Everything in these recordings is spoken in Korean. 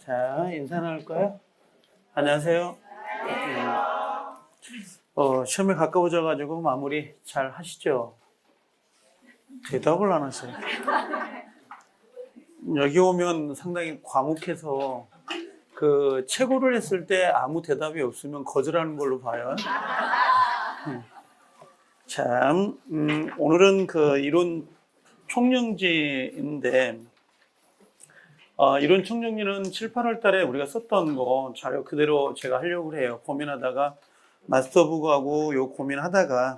자, 인사 나눌까요? 안녕하세요. 시험에 가까워져가지고 마무리 잘 하시죠? 대답을 안 하세요. 여기 오면 상당히 과묵해서 그 최고를 했을 때 아무 대답이 없으면 거절하는 걸로 봐요. 참, 오늘은 그 이론 총령지인데, 이론 총정리는 7, 8월 달에 우리가 썼던 거 자료 그대로 제가 하려고 해요. 고민하다가 마스터북하고 요 고민하다가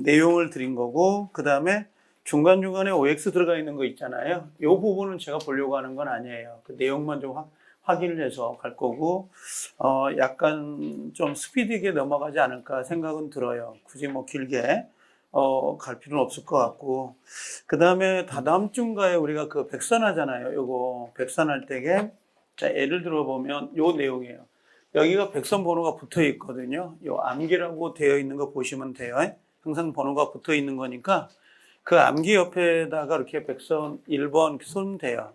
내용을 드린 거고, 그 다음에 중간중간에 OX 들어가 있는 거 있잖아요. 요 부분은 제가 보려고 하는 건 아니에요. 그 내용만 좀 확인을 해서 갈 거고, 약간 좀 스피드 있게 넘어가지 않을까 생각은 들어요. 굳이 뭐 길게 갈 필요는 없을 것 같고, 그 다음에 다다음 주인가에 우리가 그 백선하잖아요. 요거 백선할 때게, 자, 예를 들어 보면 요 내용이에요. 여기가 백선 번호가 붙어 있거든요. 요 암기라고 되어 있는 거 보시면 돼요. 항상 번호가 붙어 있는 거니까 그 암기 옆에다가 이렇게 백선 1번 쓰면 돼요.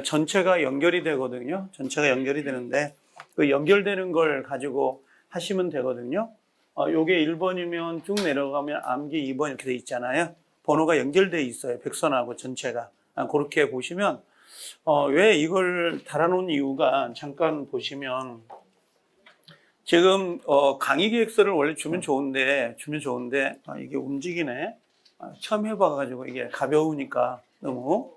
전체가 연결이 되거든요. 전체가 연결이 되는데 그 연결되는 걸 가지고 하시면 되거든요. 요게 1번이면 쭉 내려가면 암기 2번 이렇게 돼 있잖아요. 번호가 연결돼 있어요. 백선하고 전체가. 그렇게 보시면 왜 이걸 달아놓은 이유가 잠깐 보시면 지금 강의 계획서를 원래 주면 좋은데 이게 움직이네. 처음 해봐가지고 이게 가벼우니까 너무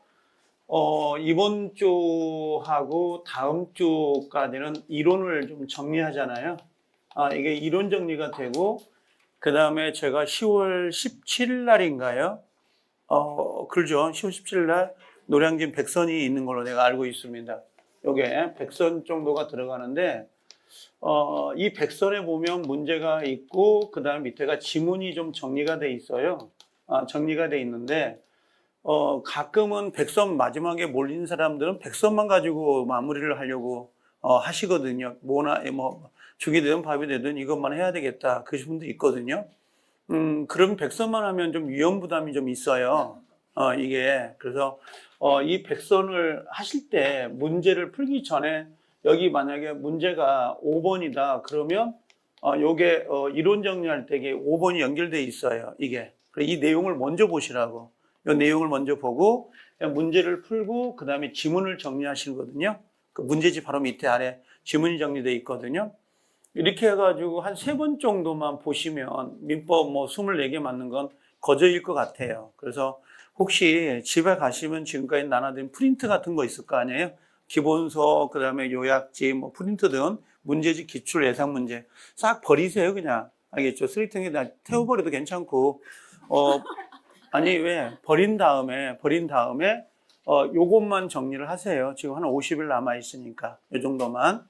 이번 주하고 다음 주까지는 이론을 좀 정리하잖아요. 이게 이론 정리가 되고, 그 다음에 제가 10월 17일 날인가요? 그러죠. 10월 17일 날 노량진 백선이 있는 걸로 내가 알고 있습니다. 요게 백선 정도가 들어가는데, 이 백선에 보면 문제가 있고, 그 다음 밑에가 지문이 좀 정리가 돼 있어요. 정리가 돼 있는데, 가끔은 백선 마지막에 몰린 사람들은 백선만 가지고 마무리를 하려고 하시거든요. 죽이 되든 밥이 되든 이것만 해야 되겠다. 그러신 분도 있거든요. 그럼 백선만 하면 좀 위험 부담이 좀 있어요. 이게. 그래서, 이 백선을 하실 때 문제를 풀기 전에 여기 만약에 문제가 5번이다. 그러면, 요게, 이론 정리할 때 이게 5번이 연결돼 있어요. 이게. 이 내용을 먼저 보시라고. 이 내용을 먼저 보고, 문제를 풀고, 그 다음에 지문을 정리하시거든요. 그 문제집 바로 밑에 아래 지문이 정리되어 있거든요. 이렇게 해가지고 한 3번 정도만 보시면 민법 24개 맞는 건 거저일 것 같아요. 그래서 혹시 집에 가시면 지금까지 나눠드린 프린트 같은 거 있을 거 아니에요? 기본서, 그 다음에 요약지, 프린트 등 문제집, 기출, 예상 문제 싹 버리세요, 그냥. 알겠죠? 쓰레기통에 다 태워버려도 괜찮고, 아니, 왜? 버린 다음에, 요것만 정리를 하세요. 지금 한 50일 남아있으니까. 이 정도만.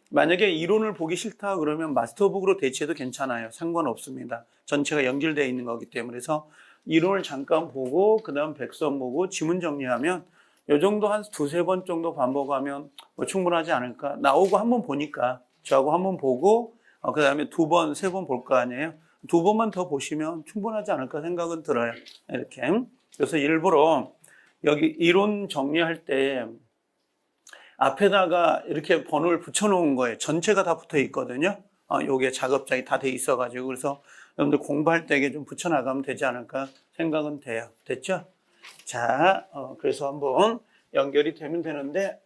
만약에 이론을 보기 싫다 그러면 마스터북으로 대체해도 괜찮아요. 상관없습니다. 전체가 연결되어 있는 거기 때문에. 그래서 이론을 잠깐 보고, 그 다음 백선 보고, 지문 정리하면 이 정도 한 2-3번 정도 반복하면 충분하지 않을까. 나오고 한번 보니까, 저하고 한번 보고, 그 다음에 2번, 3번 볼 거 아니에요. 2번만 더 보시면 충분하지 않을까 생각은 들어요. 이렇게. 그래서 일부러 여기 이론 정리할 때 앞에다가 이렇게 번호를 붙여놓은 거예요. 전체가 다 붙어 있거든요. 요게 작업장이 다 돼 있어가지고. 그래서 여러분들 공부할 때 이게 좀 붙여나가면 되지 않을까 생각은 돼요. 됐죠? 자, 그래서 한번 연결이 되면 되는데,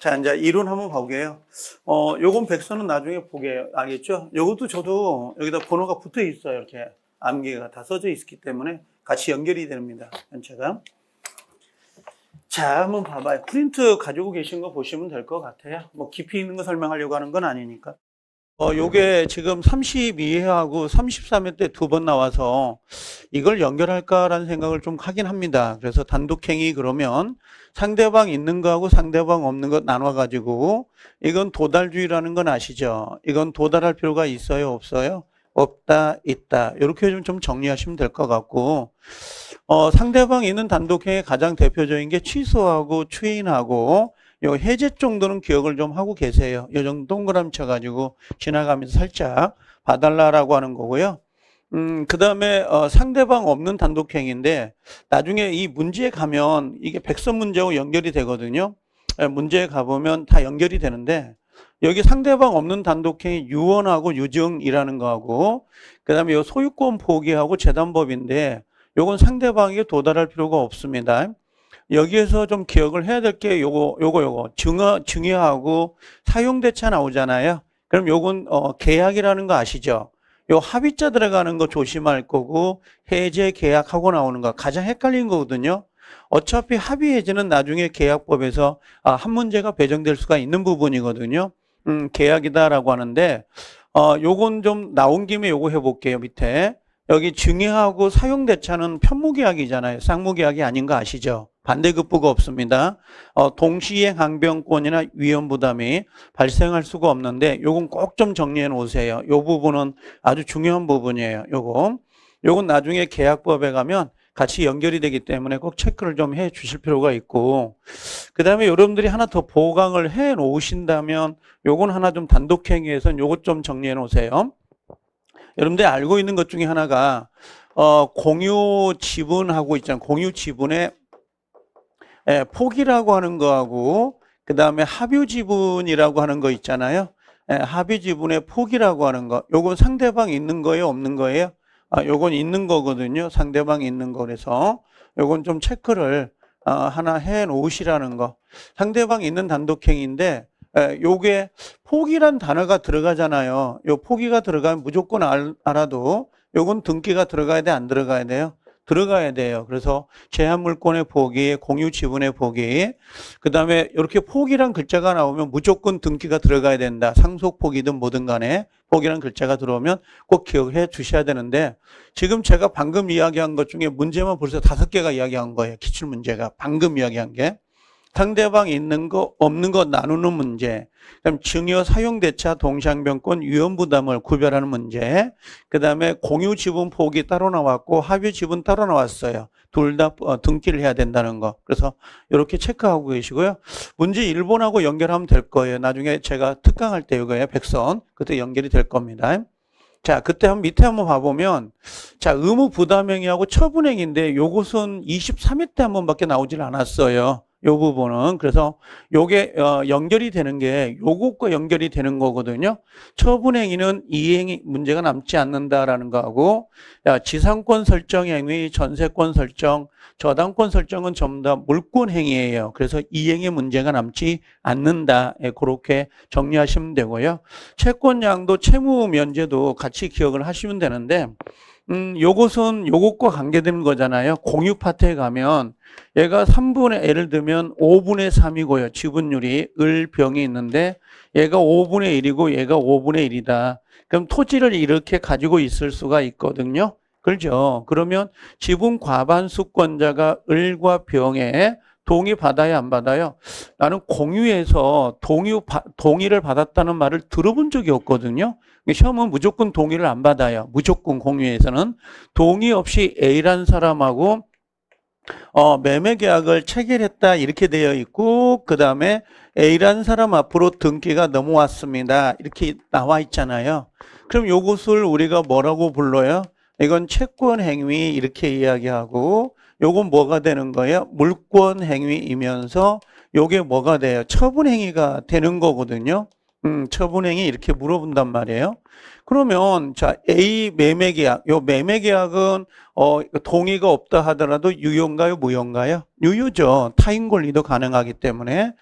자, 이제 이론 한번 보게요. 요건 백선은 나중에 보게요. 알겠죠? 요것도 저도 여기다 번호가 붙어 있어요. 이렇게 암기가 다 써져 있기 때문에 같이 연결이 됩니다. 전체가. 자, 한번 봐봐요. 프린트 가지고 계신 거 보시면 될 것 같아요. 깊이 있는 거 설명하려고 하는 건 아니니까. 요게 지금 32회하고 33회 때 2번 나와서 이걸 연결할까라는 생각을 좀 하긴 합니다. 그래서 단독행위 그러면 상대방 있는 거하고 상대방 없는 거 나눠가지고 이건 도달주의라는 건 아시죠? 이건 도달할 필요가 있어요? 없어요? 없다, 있다. 이렇게 좀 정리하시면 될 것 같고, 상대방 있는 단독행위 가장 대표적인 게 취소하고 추인하고 요 해제 정도는 기억을 좀 하고 계세요. 요 정도 동그라미 쳐가지고 지나가면서 살짝 봐달라라고 하는 거고요. 그 다음에 상대방 없는 단독행위인데 나중에 이 문제에 가면 이게 백선 문제하고 연결이 되거든요. 문제에 가보면 다 연결이 되는데 여기 상대방 없는 단독행위 유언하고 유증이라는 거하고 그다음에 요 소유권 포기하고 재단법인데 요건 상대방에게 도달할 필요가 없습니다. 여기에서 좀 기억을 해야 될 게 요거 증여하고 사용대차 나오잖아요. 그럼 요건 계약이라는 거 아시죠? 요 합의자 들어가는 거 조심할 거고 해제 계약하고 나오는 거 가장 헷갈린 거거든요. 어차피 합의 해제는 나중에 계약법에서 한 문제가 배정될 수가 있는 부분이거든요. 계약이다라고 하는데 요건 좀 나온 김에 요거 해볼게요. 밑에 여기 증여하고 사용대차는 편무계약이잖아요. 쌍무계약이 아닌 거 아시죠? 반대급부가 없습니다. 동시행 항변권이나 위험부담이 발생할 수가 없는데 요건 꼭 좀 정리해 놓으세요. 요 부분은 아주 중요한 부분이에요. 요건 나중에 계약법에 가면 같이 연결이 되기 때문에 꼭 체크를 좀 해 주실 필요가 있고 그 다음에 여러분들이 하나 더 보강을 해 놓으신다면 요건 하나 좀 단독행위에서는 요것 좀 정리해 놓으세요. 여러분들이 알고 있는 것 중에 하나가 공유 지분하고 있잖아요. 공유 지분의 포기라고 하는 거하고 그 다음에 합유 지분이라고 하는 거 있잖아요. 합유 지분의 포기라고 하는 거 요건 상대방 있는 거예요? 없는 거예요? 요건 있는 거거든요. 상대방이 있는 거라서 요건 좀 체크를 하나 해 놓으시라는 거. 상대방 있는 단독행위인데 요게 포기란 단어가 들어가잖아요. 요 포기가 들어가면 무조건 알아도 요건 등기가 들어가야 돼, 안 들어가야 돼요? 들어가야 돼요. 그래서 제한물권의 포기, 공유 지분의 포기, 그 다음에 이렇게 포기란 글자가 나오면 무조건 등기가 들어가야 된다. 상속 포기든 뭐든 간에 포기란 글자가 들어오면 꼭 기억해 주셔야 되는데 지금 제가 방금 이야기한 것 중에 문제만 벌써 5개가 이야기한 거예요. 기출문제가 방금 이야기한 게. 상대방 있는 거 없는 거 나누는 문제, 그럼 증여 사용대차 동시항변권 위험부담을 구별하는 문제, 그 다음에 공유 지분 포기 따로 나왔고 합의 지분 따로 나왔어요. 둘 다 등기를 해야 된다는 거. 그래서 이렇게 체크하고 계시고요. 문제 1번하고 연결하면 될 거예요. 나중에 제가 특강할 때 이거예요. 백선. 그때 연결이 될 겁니다. 자, 그때 밑에 한번 봐보면, 자, 의무 부담행위하고 처분행위인데, 요것은 23회 때 한 번밖에 나오질 않았어요. 요 부분은. 그래서 요게, 연결이 되는 게 요것과 연결이 되는 거거든요. 처분행위는 이행이 문제가 남지 않는다라는 거하고, 지상권 설정 행위, 전세권 설정, 저당권 설정은 전부 다 물권 행위예요. 그래서 이행의 문제가 남지 않는다. 그렇게 정리하시면 되고요. 채권양도 채무 면제도 같이 기억을 하시면 되는데 요것은 요것과 관계되는 거잖아요. 공유 파트에 가면 얘가 3분의 예를 들면 5분의 3이고요. 지분율이 을병이 있는데 얘가 5분의 1이고 얘가 5분의 1이다. 그럼 토지를 이렇게 가지고 있을 수가 있거든요. 그렇죠. 그러면 지분 과반수권자가 을과 병에 동의 받아야 안 받아요? 나는 공유에서 동의를 받았다는 말을 들어본 적이 없거든요. 시험은 무조건 동의를 안 받아요. 무조건 공유에서는. 동의 없이 A라는 사람하고 매매 계약을 체결했다 이렇게 되어 있고 그 다음에 A라는 사람 앞으로 등기가 넘어왔습니다. 이렇게 나와 있잖아요. 그럼 이것을 우리가 뭐라고 불러요? 이건 채권 행위 이렇게 이야기하고 요건 뭐가 되는 거예요? 물권 행위이면서 요게 뭐가 돼요? 처분 행위가 되는 거거든요. 처분 행위 이렇게 물어본단 말이에요. 그러면 자 A 매매 계약, 요 매매 계약은 동의가 없다 하더라도 유효인가요, 무효인가요? 유효죠. 타인 권리도 가능하기 때문에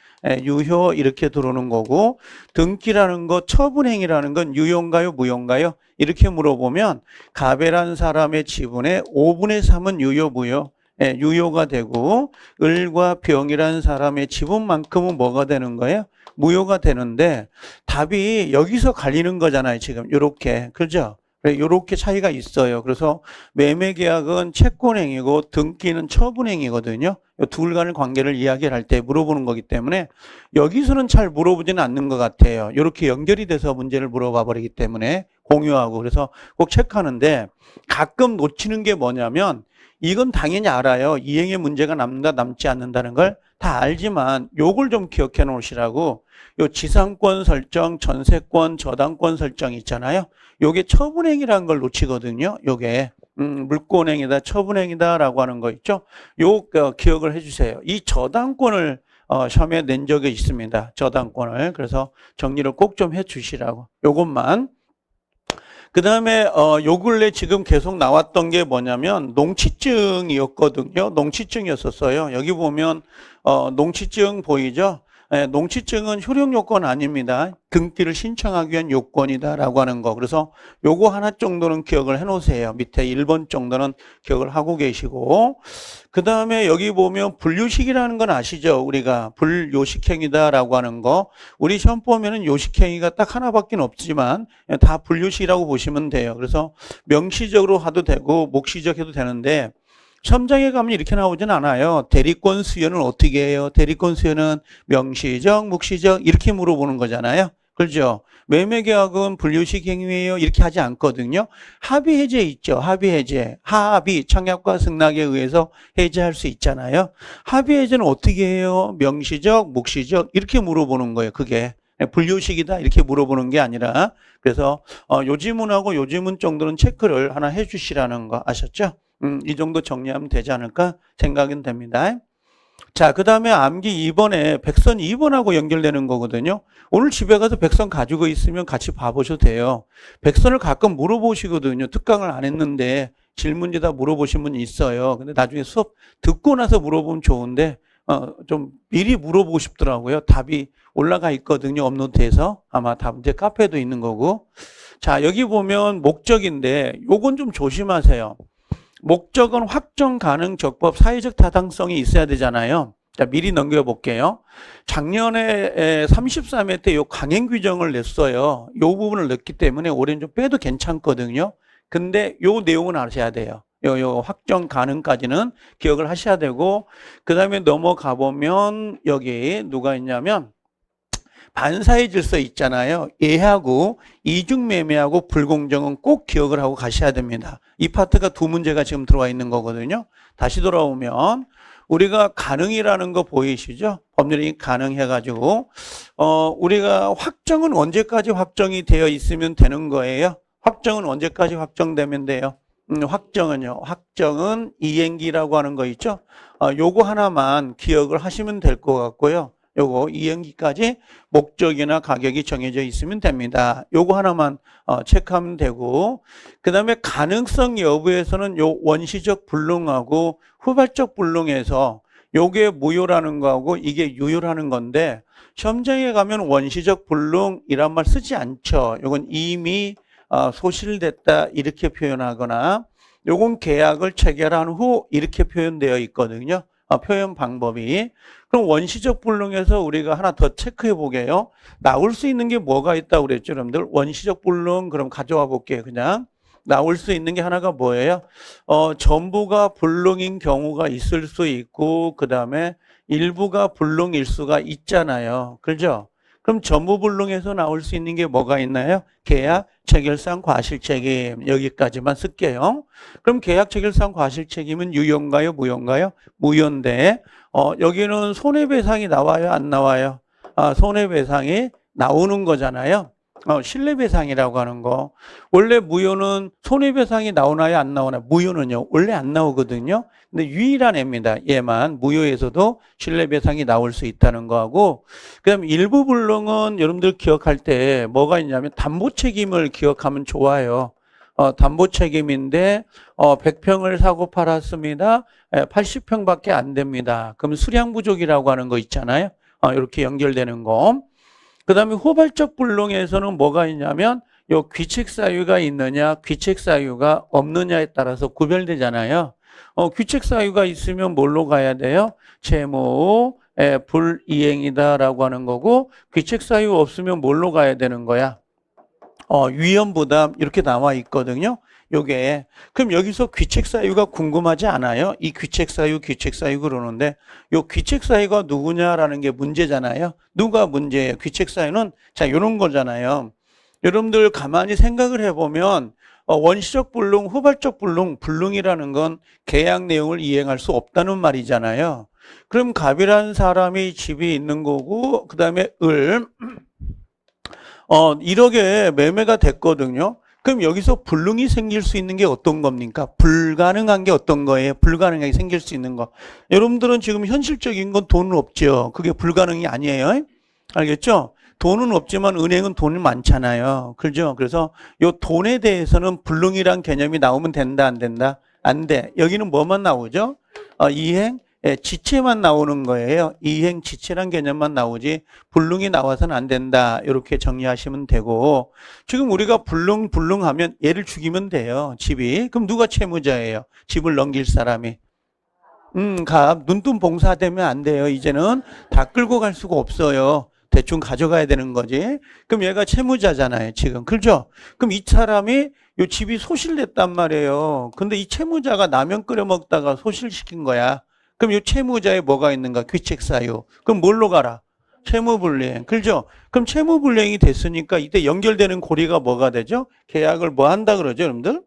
유효 이렇게 들어오는 거고 등기라는 거, 처분 행위라는 건 유효인가요, 무효인가요? 이렇게 물어보면 갑이라는 사람의 지분의 5분의 3은 유효, 무효? 유효가 되고 을과 병이라는 사람의 지분만큼은 뭐가 되는 거예요? 무효가 되는데 답이 여기서 갈리는 거잖아요. 지금 이렇게 그죠? 이렇게 차이가 있어요. 그래서 매매계약은 채권행위고 등기는 처분행위거든요. 이 둘 간의 관계를 이야기를 할 때 물어보는 거기 때문에 여기서는 잘 물어보지는 않는 것 같아요. 이렇게 연결이 돼서 문제를 물어봐 버리기 때문에 공유하고 그래서 꼭 체크하는데 가끔 놓치는 게 뭐냐면 이건 당연히 알아요. 이행의 문제가 남는다 남지 않는다는 걸 다 알지만 요걸 좀 기억해 놓으시라고 요 지상권 설정, 전세권, 저당권 설정 있잖아요. 요게 처분행위라는 걸 놓치거든요. 요게 물권행위다, 처분행위다라고 하는 거 있죠. 요 기억을 해주세요. 이 저당권을 시험에 낸 적이 있습니다. 저당권을. 그래서 정리를 꼭 좀 해주시라고. 요것만. 그 다음에 요 근래 지금 계속 나왔던 게 뭐냐면 농취증이었거든요. 농취증이었었어요. 여기 보면 농취증 보이죠? 예, 농취증은 효력 요건 아닙니다. 등기를 신청하기 위한 요건이다라고 하는 거. 그래서 요거 하나 정도는 기억을 해 놓으세요. 밑에 1번 정도는 기억을 하고 계시고. 그 다음에 여기 보면 분류식이라는 건 아시죠? 우리가 불요식행위다라고 하는 거. 우리 시험 보면은 요식행위가 딱 하나밖에 없지만 다 분류식이라고 보시면 돼요. 그래서 명시적으로 해도 되고 묵시적 해도 되는데 시험장에 가면 이렇게 나오진 않아요. 대리권 수여는 어떻게 해요? 대리권 수여는 명시적, 묵시적 이렇게 물어보는 거잖아요. 그렇죠? 매매계약은 분류식 행위예요. 이렇게 하지 않거든요. 합의 해제 있죠. 합의 해제. 합의, 청약과 승낙에 의해서 해제할 수 있잖아요. 합의 해제는 어떻게 해요? 명시적, 묵시적 이렇게 물어보는 거예요. 그게. 분류식이다 이렇게 물어보는 게 아니라 그래서 요 지문하고 요 지문 정도는 체크를 하나 해 주시라는 거 아셨죠? 이 정도 정리하면 되지 않을까 생각은 됩니다. 자, 그 다음에 암기 2번에 백선 2번하고 연결되는 거거든요. 오늘 집에 가서 백선 가지고 있으면 같이 봐보셔도 돼요. 백선을 가끔 물어보시거든요. 특강을 안 했는데 질문지다 물어보신 분이 있어요. 근데 나중에 수업 듣고 나서 물어보면 좋은데 좀 미리 물어보고 싶더라고요. 답이 올라가 있거든요. 업로드해서. 아마 답 이제 카페에도 있는 거고. 자, 여기 보면 목적인데 요건 좀 조심하세요. 목적은 확정 가능 적법 사회적 타당성이 있어야 되잖아요. 자, 미리 넘겨볼게요. 작년에 33회 때 요 강행 규정을 냈어요. 요 부분을 넣기 때문에 올해는 좀 빼도 괜찮거든요. 근데 요 내용은 아셔야 돼요. 요 확정 가능까지는 기억을 하셔야 되고, 그 다음에 넘어가 보면 여기 누가 있냐면 반사의 질서 있잖아요. 얘하고 이중매매하고 불공정은 꼭 기억을 하고 가셔야 됩니다. 이 파트가 두 문제가 지금 들어와 있는 거거든요. 다시 돌아오면 우리가 가능이라는 거 보이시죠? 법률이 가능해가지고 우리가 확정은 언제까지 확정이 되어 있으면 되는 거예요? 확정은 언제까지 확정되면 돼요? 확정은요. 확정은 이행기라고 하는 거 있죠? 요거 하나만 기억을 하시면 될 것 같고요. 요거 이행기까지 목적이나 가격이 정해져 있으면 됩니다. 요거 하나만 체크하면 되고, 그 다음에 가능성 여부에서는 요 원시적 불능하고 후발적 불능에서 요게 무효라는 거하고 이게 유효라는 건데, 시험장에 가면 원시적 불능이란 말 쓰지 않죠. 요건 이미 소실됐다 이렇게 표현하거나, 요건 계약을 체결한 후 이렇게 표현되어 있거든요. 표현 방법이. 그럼 원시적 불능에서 우리가 하나 더 체크해 보게요. 나올 수 있는 게 뭐가 있다고 그랬죠, 여러분들? 원시적 불능 그럼 가져와 볼게요. 그냥 나올 수 있는 게 하나가 뭐예요? 전부가 불능인 경우가 있을 수 있고, 그 다음에 일부가 불능일 수가 있잖아요. 그렇죠? 그럼 전부 불능에서 나올 수 있는 게 뭐가 있나요? 계약 체결상 과실책임. 여기까지만 쓸게요. 그럼 계약 체결상 과실책임은 유효인가요? 무효인가요? 무효인데 여기는 손해배상이 나와요? 안 나와요? 손해배상이 나오는 거잖아요. 신뢰배상이라고 하는 거. 원래 무효는 손해배상이 나오나요? 안 나오나요? 무효는요. 원래 안 나오거든요. 근데 유일한 애입니다. 얘만 무효에서도 신뢰배상이 나올 수 있다는 거하고, 그다음 일부 불능은 여러분들 기억할 때 뭐가 있냐면 담보책임을 기억하면 좋아요. 담보책임인데 100평을 사고 팔았습니다. 80평밖에 안 됩니다. 그럼 수량 부족이라고 하는 거 있잖아요. 이렇게 연결되는 거. 그 다음에 후발적 불능에서는 뭐가 있냐면 요 귀책 사유가 있느냐 귀책 사유가 없느냐에 따라서 구별되잖아요. 귀책 사유가 있으면 뭘로 가야 돼요? 채무 불이행이다라고 하는 거고, 귀책 사유 없으면 뭘로 가야 되는 거야? 위험 부담 이렇게 나와 있거든요. 요게 그럼 여기서 귀책 사유가 궁금하지 않아요? 이 귀책 사유 그러는데 요 귀책 사유가 누구냐라는 게 문제잖아요. 누가 문제예요? 귀책 사유는 자 요런 거잖아요. 여러분들 가만히 생각을 해보면 원시적 불능, 후발적 불능, 불능이라는 건 계약 내용을 이행할 수 없다는 말이잖아요. 그럼 갑이라는 사람이 집이 있는 거고, 그 다음에 1억에 매매가 됐거든요. 그럼 여기서 불능이 생길 수 있는 게 어떤 겁니까? 불가능한 게 어떤 거예요? 불가능하게 생길 수 있는 거. 여러분들은 지금 현실적인 건 돈은 없죠. 그게 불가능이 아니에요. 알겠죠? 돈은 없지만 은행은 돈이 많잖아요. 그죠? 그래서 요 돈에 대해서는 불능이란 개념이 나오면 된다, 안 된다? 안 돼. 여기는 뭐만 나오죠? 이행, 지체만 나오는 거예요. 이행, 지체란 개념만 나오지 불능이 나와서는 안 된다. 이렇게 정리하시면 되고, 지금 우리가 불능하면 얘를 죽이면 돼요. 집이. 그럼 누가 채무자예요? 집을 넘길 사람이. 눈뜬 봉사되면 안 돼요. 이제는 다 끌고 갈 수가 없어요. 대충 가져가야 되는 거지. 그럼 얘가 채무자잖아요, 지금. 그죠? 그럼 이 사람이 요 집이 소실됐단 말이에요. 근데 이 채무자가 라면 끓여 먹다가 소실시킨 거야. 그럼 이 채무자에 뭐가 있는가? 귀책사유. 그럼 뭘로 가라? 채무불이행. 그죠? 그럼 채무불이행이 됐으니까 이때 연결되는 고리가 뭐가 되죠? 계약을 뭐 한다 그러죠, 여러분들?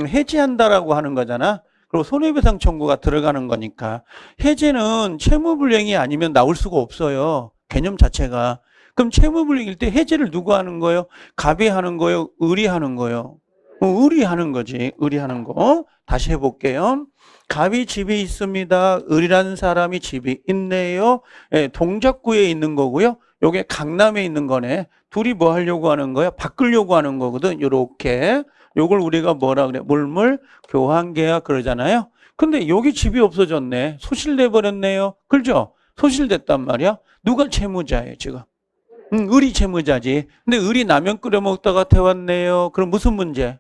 해지한다라고 하는 거잖아. 그리고 손해배상 청구가 들어가는 거니까. 해제는 채무불이행이 아니면 나올 수가 없어요. 개념 자체가. 그럼 채무불이행일 때 해제를 누가 하는 거예요? 갑이 하는 거예요? 을이 하는 거예요? 을이 하는 거지. 을이 하는 거. 다시 해볼게요. 갑이 집이 있습니다. 을이라는 사람이 집이 있네요. 예, 동작구에 있는 거고요. 요게 강남에 있는 거네. 둘이 뭐 하려고 하는 거야? 바꾸려고 하는 거거든. 요렇게. 요걸 우리가 뭐라 그래? 물물 교환계약 그러잖아요. 근데 여기 집이 없어졌네. 소실돼 버렸네요. 그죠? 소실됐단 말이야. 누가 채무자예요, 지금? 을이 채무자지. 근데 을이 라면 끓여 먹다가 태웠네요. 그럼 무슨 문제?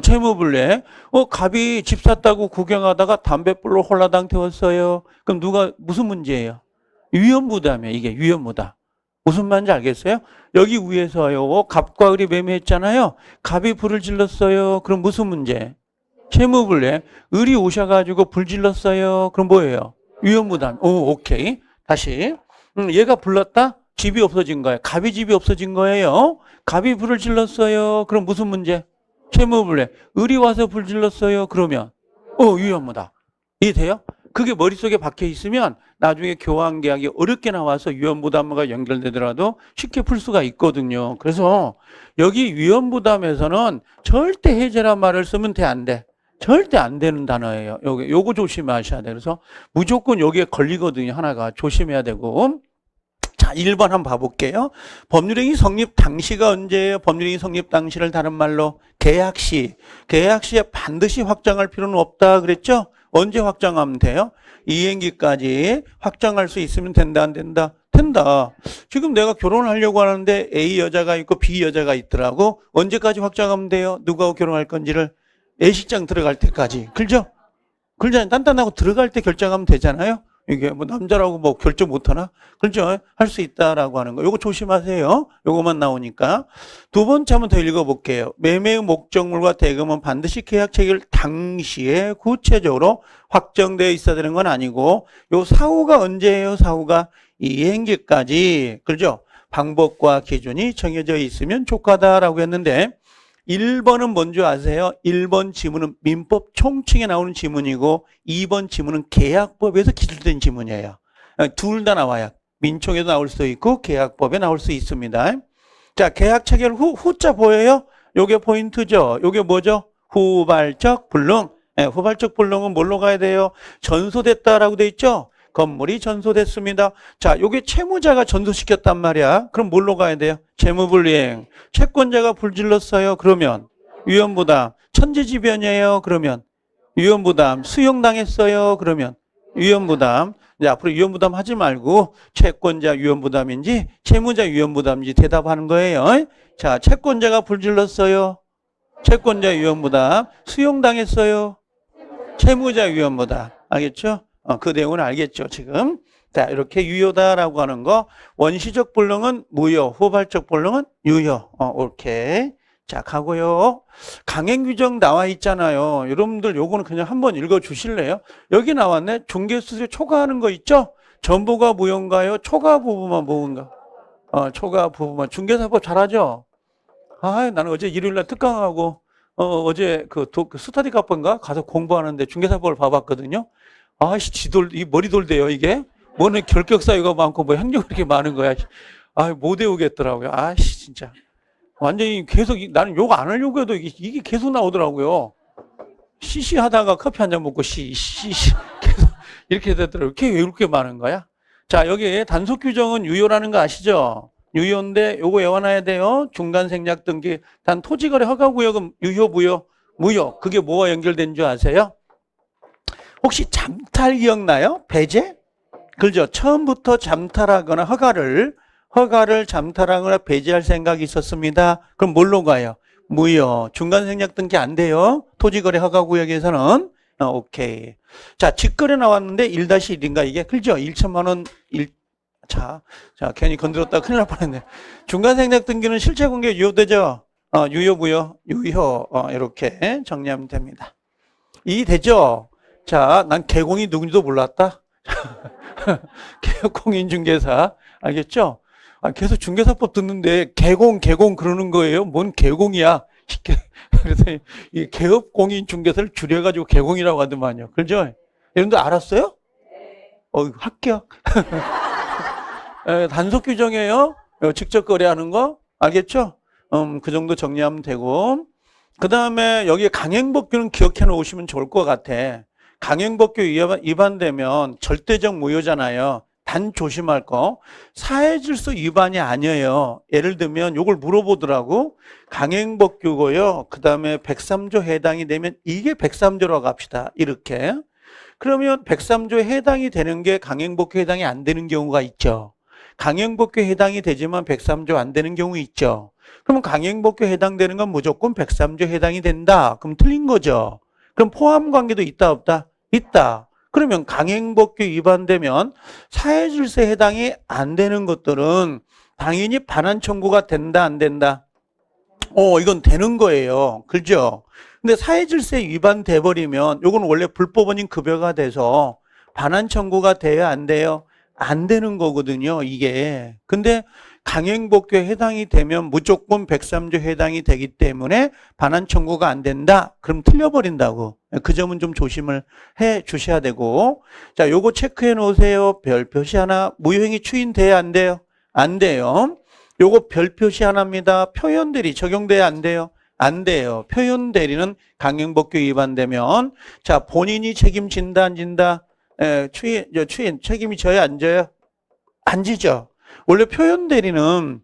채무불이행. 갑이 집 샀다고 구경하다가 담뱃불로 홀라당 태웠어요. 그럼 무슨 문제예요? 위험부담이에요. 이게 위험부담. 무슨 말인지 알겠어요? 여기 위에서요. 갑과 을이 매매했잖아요. 갑이 불을 질렀어요. 그럼 무슨 문제? 채무불이행. 을이 오셔가지고 불 질렀어요. 그럼 뭐예요? 위험부담. 오케이. 다시. 얘가 불렀다? 집이 없어진 거예요. 갑이 집이 없어진 거예요. 갑이 불을 질렀어요. 그럼 무슨 문제? 채무불이행. 을이 와서 불 질렀어요. 그러면 위험하다. 이해돼요? 그게 머릿속에 박혀 있으면 나중에 교환계약이 어렵게 나와서 위험부담과 연결되더라도 쉽게 풀 수가 있거든요. 그래서 여기 위험부담에서는 절대 해제란 말을 쓰면 돼, 안 돼? 절대 안 되는 단어예요. 요거 조심하셔야 돼요. 그래서 무조건 여기에 걸리거든요. 하나가 조심해야 되고. 자, 1번 한번 봐볼게요. 법률행위 성립 당시가 언제예요? 법률행위 성립 당시를 다른 말로 계약시. 계약시에 반드시 확정할 필요는 없다 그랬죠? 언제 확정하면 돼요? 이행기까지 확정할 수 있으면 된다, 안 된다? 된다. 지금 내가 결혼을 하려고 하는데 A 여자가 있고 B 여자가 있더라고. 언제까지 확정하면 돼요? 누구하고 결혼할 건지를 예식장 들어갈 때까지. 그죠? 그러잖아요. 단단하고 들어갈 때 결정하면 되잖아요. 이게 뭐 남자라고 뭐 결정 못하나? 그렇죠? 할 수 있다라고 하는 거. 요거 조심하세요. 요거만 나오니까. 두 번째 한번 더 읽어볼게요. 매매의 목적물과 대금은 반드시 계약 체결 당시에 구체적으로 확정되어 있어야 되는 건 아니고, 요 사후가 언제예요? 사후가 이행기까지. 그렇죠? 방법과 기준이 정해져 있으면 족하다라고 했는데, 1번은 뭔지 아세요? 1번 지문은 민법 총칙에 나오는 지문이고 2번 지문은 계약법에서 기술된 지문이에요. 둘 다 나와요. 민총에도 나올 수 있고 계약법에 나올 수 있습니다. 자, 계약 체결 후, 후자 보여요? 요게 포인트죠. 요게 뭐죠? 후발적 불능. 후발적 불능은 뭘로 가야 돼요? 전소됐다라고 돼 있죠? 건물이 전소됐습니다. 자, 요게 채무자가 전소시켰단 말이야. 그럼 뭘로 가야 돼요? 채무불이행. 채권자가 불질렀어요. 그러면 위험부담. 천재지변이에요. 그러면 위험부담. 수용당했어요. 그러면 위험부담. 이제 앞으로 위험부담 하지 말고 채권자 위험부담인지 채무자 위험부담인지 대답하는 거예요. 자, 채권자가 불질렀어요. 채권자 위험부담. 수용당했어요. 채무자 위험부담. 알겠죠? 그 내용은 알겠죠, 지금. 자, 이렇게 유효다라고 하는 거. 원시적 불능은 무효, 후발적 불능은 유효. 오케이. 자, 가고요. 강행규정 나와 있잖아요. 여러분들 요거는 그냥 한번 읽어 주실래요? 여기 나왔네. 중개수수료 초과하는 거 있죠? 전부가 무효인가요? 초과 부분만 무효인가? 초과 부분만. 중개사법 잘하죠? 나는 어제 일요일날 특강하고, 어제 그 스터디 카페인가? 가서 공부하는데 중개사법을 봐봤거든요. 이 머리 돌대요, 이게? 뭐는 결격 사유가 많고, 뭐 행정이 이렇게 많은 거야. 못 외우겠더라고요. 진짜. 완전히 계속 나는 욕 안 하려고 해도 이게 계속 나오더라고요. 시시 하다가 커피 한 잔 먹고 계속 이렇게 되더라고요. 이렇게 왜 이렇게 많은 거야? 자, 여기 단속 규정은 유효라는 거 아시죠? 유효인데 요거 외워놔야 돼요. 중간 생략 등기 단 토지거래 허가 구역은 유효 무효? 무효. 그게 뭐와 연결된 줄 아세요? 혹시 잠탈 기억나요? 배제? 그렇죠. 처음부터 잠탈하거나 허가를 잠탈하거나 배제할 생각이 있었습니다. 그럼 뭘로 가요? 무효. 중간 생략 등기 안 돼요. 토지거래 허가 구역에서는. 오케이. 자, 직거래 나왔는데 1-1인가 이게? 그죠? 1천만 원, 자, 괜히 건드렸다 큰일 날 뻔했네. 중간 생략 등기는 실체 공개 유효되죠? 유효, 무효? 유효. 이렇게 정리하면 됩니다. 이해되죠? 자, 난 개공이 누군지도 몰랐다. 공인중개사. 알겠죠? 계속 중개사법 듣는데 개공 그러는 거예요. 뭔 개공이야. 그래서 이 개업공인중개사를 줄여가지고 개공이라고 하더만요. 그렇죠? 여러분들 알았어요? 합격. 단속 규정이에요. 직접 거래하는 거. 알겠죠? 그 정도 정리하면 되고. 그 다음에 여기 강행법규는 기억해 놓으시면 좋을 것 같아. 강행법규 위반되면 절대적 무효잖아요. 단 조심할 거. 사회질서 위반이 아니에요. 예를 들면 이걸 물어보더라고. 강행법규고요. 그 다음에 103조 해당이 되면 이게 103조라고 합시다. 이렇게. 그러면 103조에 해당이 되는 게 강행법규에 해당이 안 되는 경우가 있죠. 강행법규에 해당이 되지만 103조 안 되는 경우 있죠. 그러면 강행법규에 해당되는 건 무조건 103조에 해당이 된다. 그럼 틀린 거죠. 그럼 포함관계도 있다 없다? 있다. 그러면 강행법규 위반되면 사회질서에 해당이 안 되는 것들은 당연히 반환 청구가 된다 안 된다? 이건 되는 거예요. 그죠? 근데 사회질서에 위반돼 버리면 이건 원래 불법원인 급여가 돼서 반환 청구가 돼야 안 돼요? 안 되는 거거든요, 이게. 근데 강행법규에 해당이 되면 무조건 103조 해당이 되기 때문에 반환 청구가 안 된다? 그럼 틀려버린다고. 그 점은 좀 조심을 해 주셔야 되고. 자, 요거 체크해 놓으세요. 별 표시 하나. 무효행위 추인돼야 안 돼요? 안 돼요. 요거 별 표시 하나입니다. 표현대리 적용돼야 안 돼요? 안 돼요. 표현대리는 강행법규 위반되면 자, 본인이 책임진다 안 진다? 추인 책임이 져요 안 져요? 안 지죠. 원래 표현대리는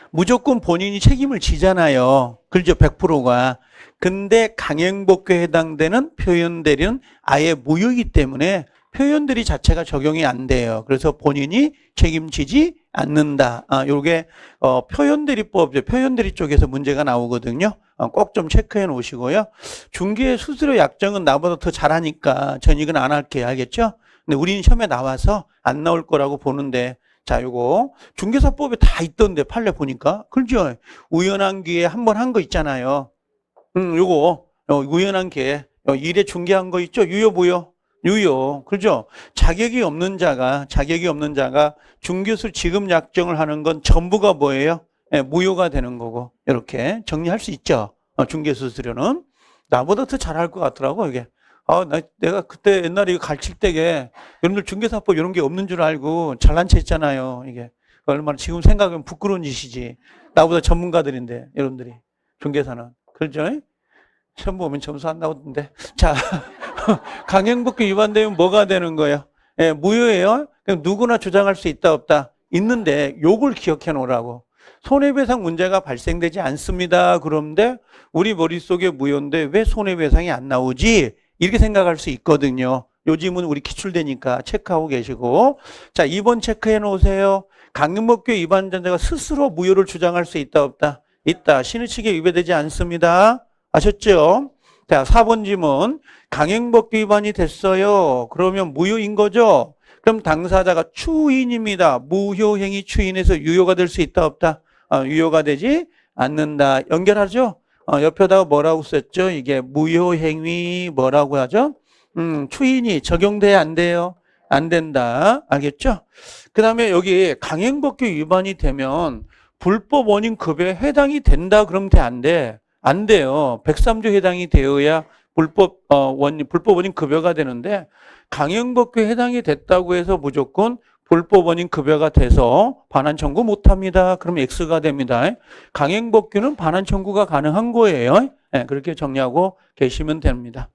무조건 본인이 책임을 지잖아요. 그렇죠. 100%가. 근데 강행법규에 해당되는 표현대리는 아예 무효이기 때문에 표현대리 자체가 적용이 안 돼요. 그래서 본인이 책임지지 않는다. 요게 표현대리법, 표현대리 쪽에서 문제가 나오거든요. 꼭 좀 체크해 놓으시고요. 중개 수수료 약정은 나보다 더 잘하니까 전 이건 안 할게요. 알겠죠? 근데 우리는 시험에 나와서 안 나올 거라고 보는데 자, 요거 중개사법에 다 있던데 판례 보니까 그렇죠? 우연한 기회에 한 번 한 거 있잖아요. 요거 우연한 기회 일에 중개한 거 있죠? 유효 무효? 유효. 그렇죠? 자격이 없는 자가 중개수 지급 약정을 하는 건 전부가 뭐예요? 무효가 되는 거고 이렇게 정리할 수 있죠. 중개수수료는 나보다 더 잘할 것 같더라고 이게. 내가 그때 옛날에 이거 가르칠 때게 여러분들 중개사법 이런 게 없는 줄 알고 잘난 체 했잖아요. 이게 얼마나 지금 생각하면 부끄러운 짓이지. 나보다 전문가들인데 여러분들이 중개사는. 그렇죠? 시험 보면 점수 안 나오던데. 자, 강행법규 위반되면 뭐가 되는 거예요? 무효예요. 그럼 누구나 주장할 수 있다 없다? 있는데 요걸 기억해 놓으라고. 손해배상 문제가 발생되지 않습니다. 그런데 우리 머릿속에 무효인데 왜 손해배상이 안 나오지? 이렇게 생각할 수 있거든요. 요즘은 우리 기출되니까 체크하고 계시고. 자, 2번 체크해 놓으세요. 강행법규 위반자가 스스로 무효를 주장할 수 있다 없다? 있다. 신의칙에 위배되지 않습니다. 아셨죠? 자, 4번 질문. 강행법규 위반이 됐어요. 그러면 무효인 거죠? 그럼 당사자가 추인입니다. 무효행위 추인해서 유효가 될 수 있다 없다? 유효가 되지 않는다. 연결하죠? 옆에다가 뭐라고 썼죠? 이게 무효행위 뭐라고 하죠? 추인이 적용돼야 안 돼요? 안 된다. 알겠죠? 그 다음에 여기 강행법규 위반이 되면 불법 원인 급여에 해당이 된다 그러면 돼? 안 돼? 안 돼요. 103조 해당이 되어야 불법 원인 급여가 되는데 강행법규에 해당이 됐다고 해서 무조건 불법원인 급여가 돼서 반환 청구 못합니다. 그럼 X가 됩니다. 강행법규는 반환 청구가 가능한 거예요. 네, 그렇게 정리하고 계시면 됩니다.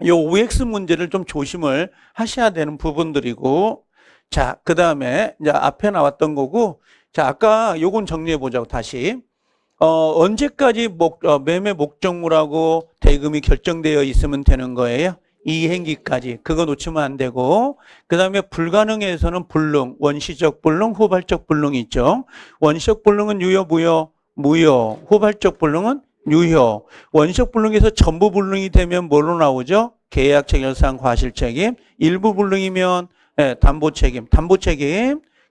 이 OX 문제를 좀 조심을 하셔야 되는 부분들이고, 자, 그 다음에 이제 앞에 나왔던 거고, 자, 아까 요건 정리해 보자고 다시. 언제까지 매매 목적물하고 대금이 결정되어 있으면 되는 거예요? 이행기까지. 그거 놓치면 안 되고, 그 다음에 불가능해서는 불능, 원시적 불능, 후발적 불능이 있죠. 원시적 불능은 유효, 무효, 무효. 후발적 불능은 유효. 원시적 불능에서 전부 불능이 되면 뭐로 나오죠? 계약 체결상 과실책임. 일부 불능이면 담보 책임.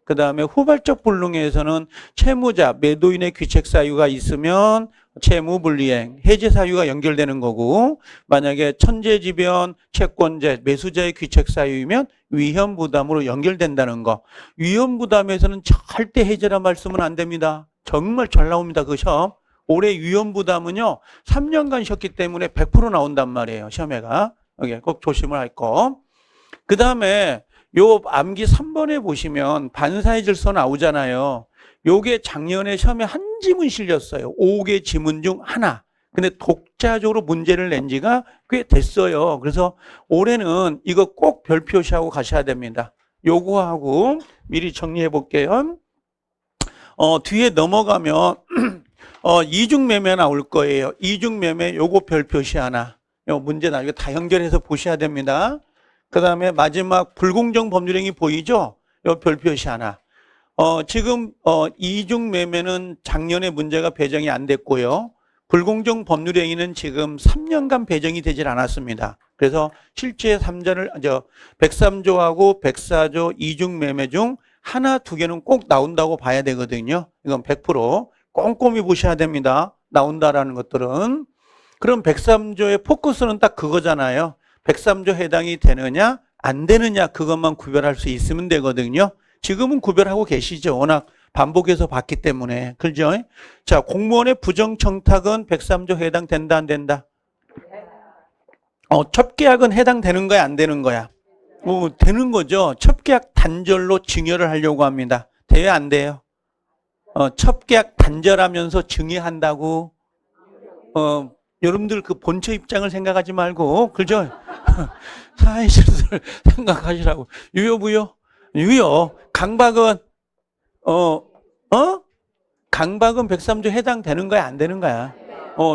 그 다음에 후발적 불능에서는 채무자, 매도인의 귀책 사유가 있으면 채무 불이행, 해제 사유가 연결되는 거고, 만약에 천재지변, 채권자, 매수자의 귀책 사유이면 위험 부담으로 연결된다는 거. 위험 부담에서는 절대 해제란 말씀은 안 됩니다. 정말 잘 나옵니다. 그 시험. 올해 위험 부담은요, 3년간 쉬었기 때문에 100% 나온단 말이에요. 시험에가. 여기 꼭 조심을 할 거. 그 다음에 요 암기 3번에 보시면 반사의 질서 나오잖아요. 요게 작년에 시험에 한 지문 실렸어요. 5개 지문 중 하나. 근데 독자적으로 문제를 낸 지가 꽤 됐어요. 그래서 올해는 이거 꼭 별 표시하고 가셔야 됩니다. 요거하고 미리 정리해 볼게요. 뒤에 넘어가면 이중매매 나올 거예요. 이중매매 요거 별 표시 하나. 요 문제 나중에 다 연결해서 보셔야 됩니다. 그 다음에 마지막 불공정 법률행위 보이죠? 요 별 표시 하나. 지금 이중매매는 작년에 문제가 배정이 안 됐고요. 불공정 법률행위는 지금 3년간 배정이 되질 않았습니다. 그래서 실제 103조하고 104조 이중매매 중 하나, 두 개는 꼭 나온다고 봐야 되거든요. 이건 100% 꼼꼼히 보셔야 됩니다. 나온다라는 것들은. 그럼 103조의 포커스는 딱 그거잖아요. 103조 해당이 되느냐 안 되느냐 그것만 구별할 수 있으면 되거든요. 지금은 구별하고 계시죠. 워낙 반복해서 봤기 때문에. 그렇죠? 자, 공무원의 부정청탁은 103조 해당된다 안 된다? 첩계약은 해당되는 거야 안 되는 거야? 되는 거죠. 첩계약 단절로 증여를 하려고 합니다. 돼요 안 돼요? 첩계약 단절하면서 증여한다고 여러분들 그 본처 입장을 생각하지 말고, 그죠? 사회실을 생각하시라고. 유효, 무효? 유효. 강박은, 강박은 103조 해당되는 거야, 안 되는 거야?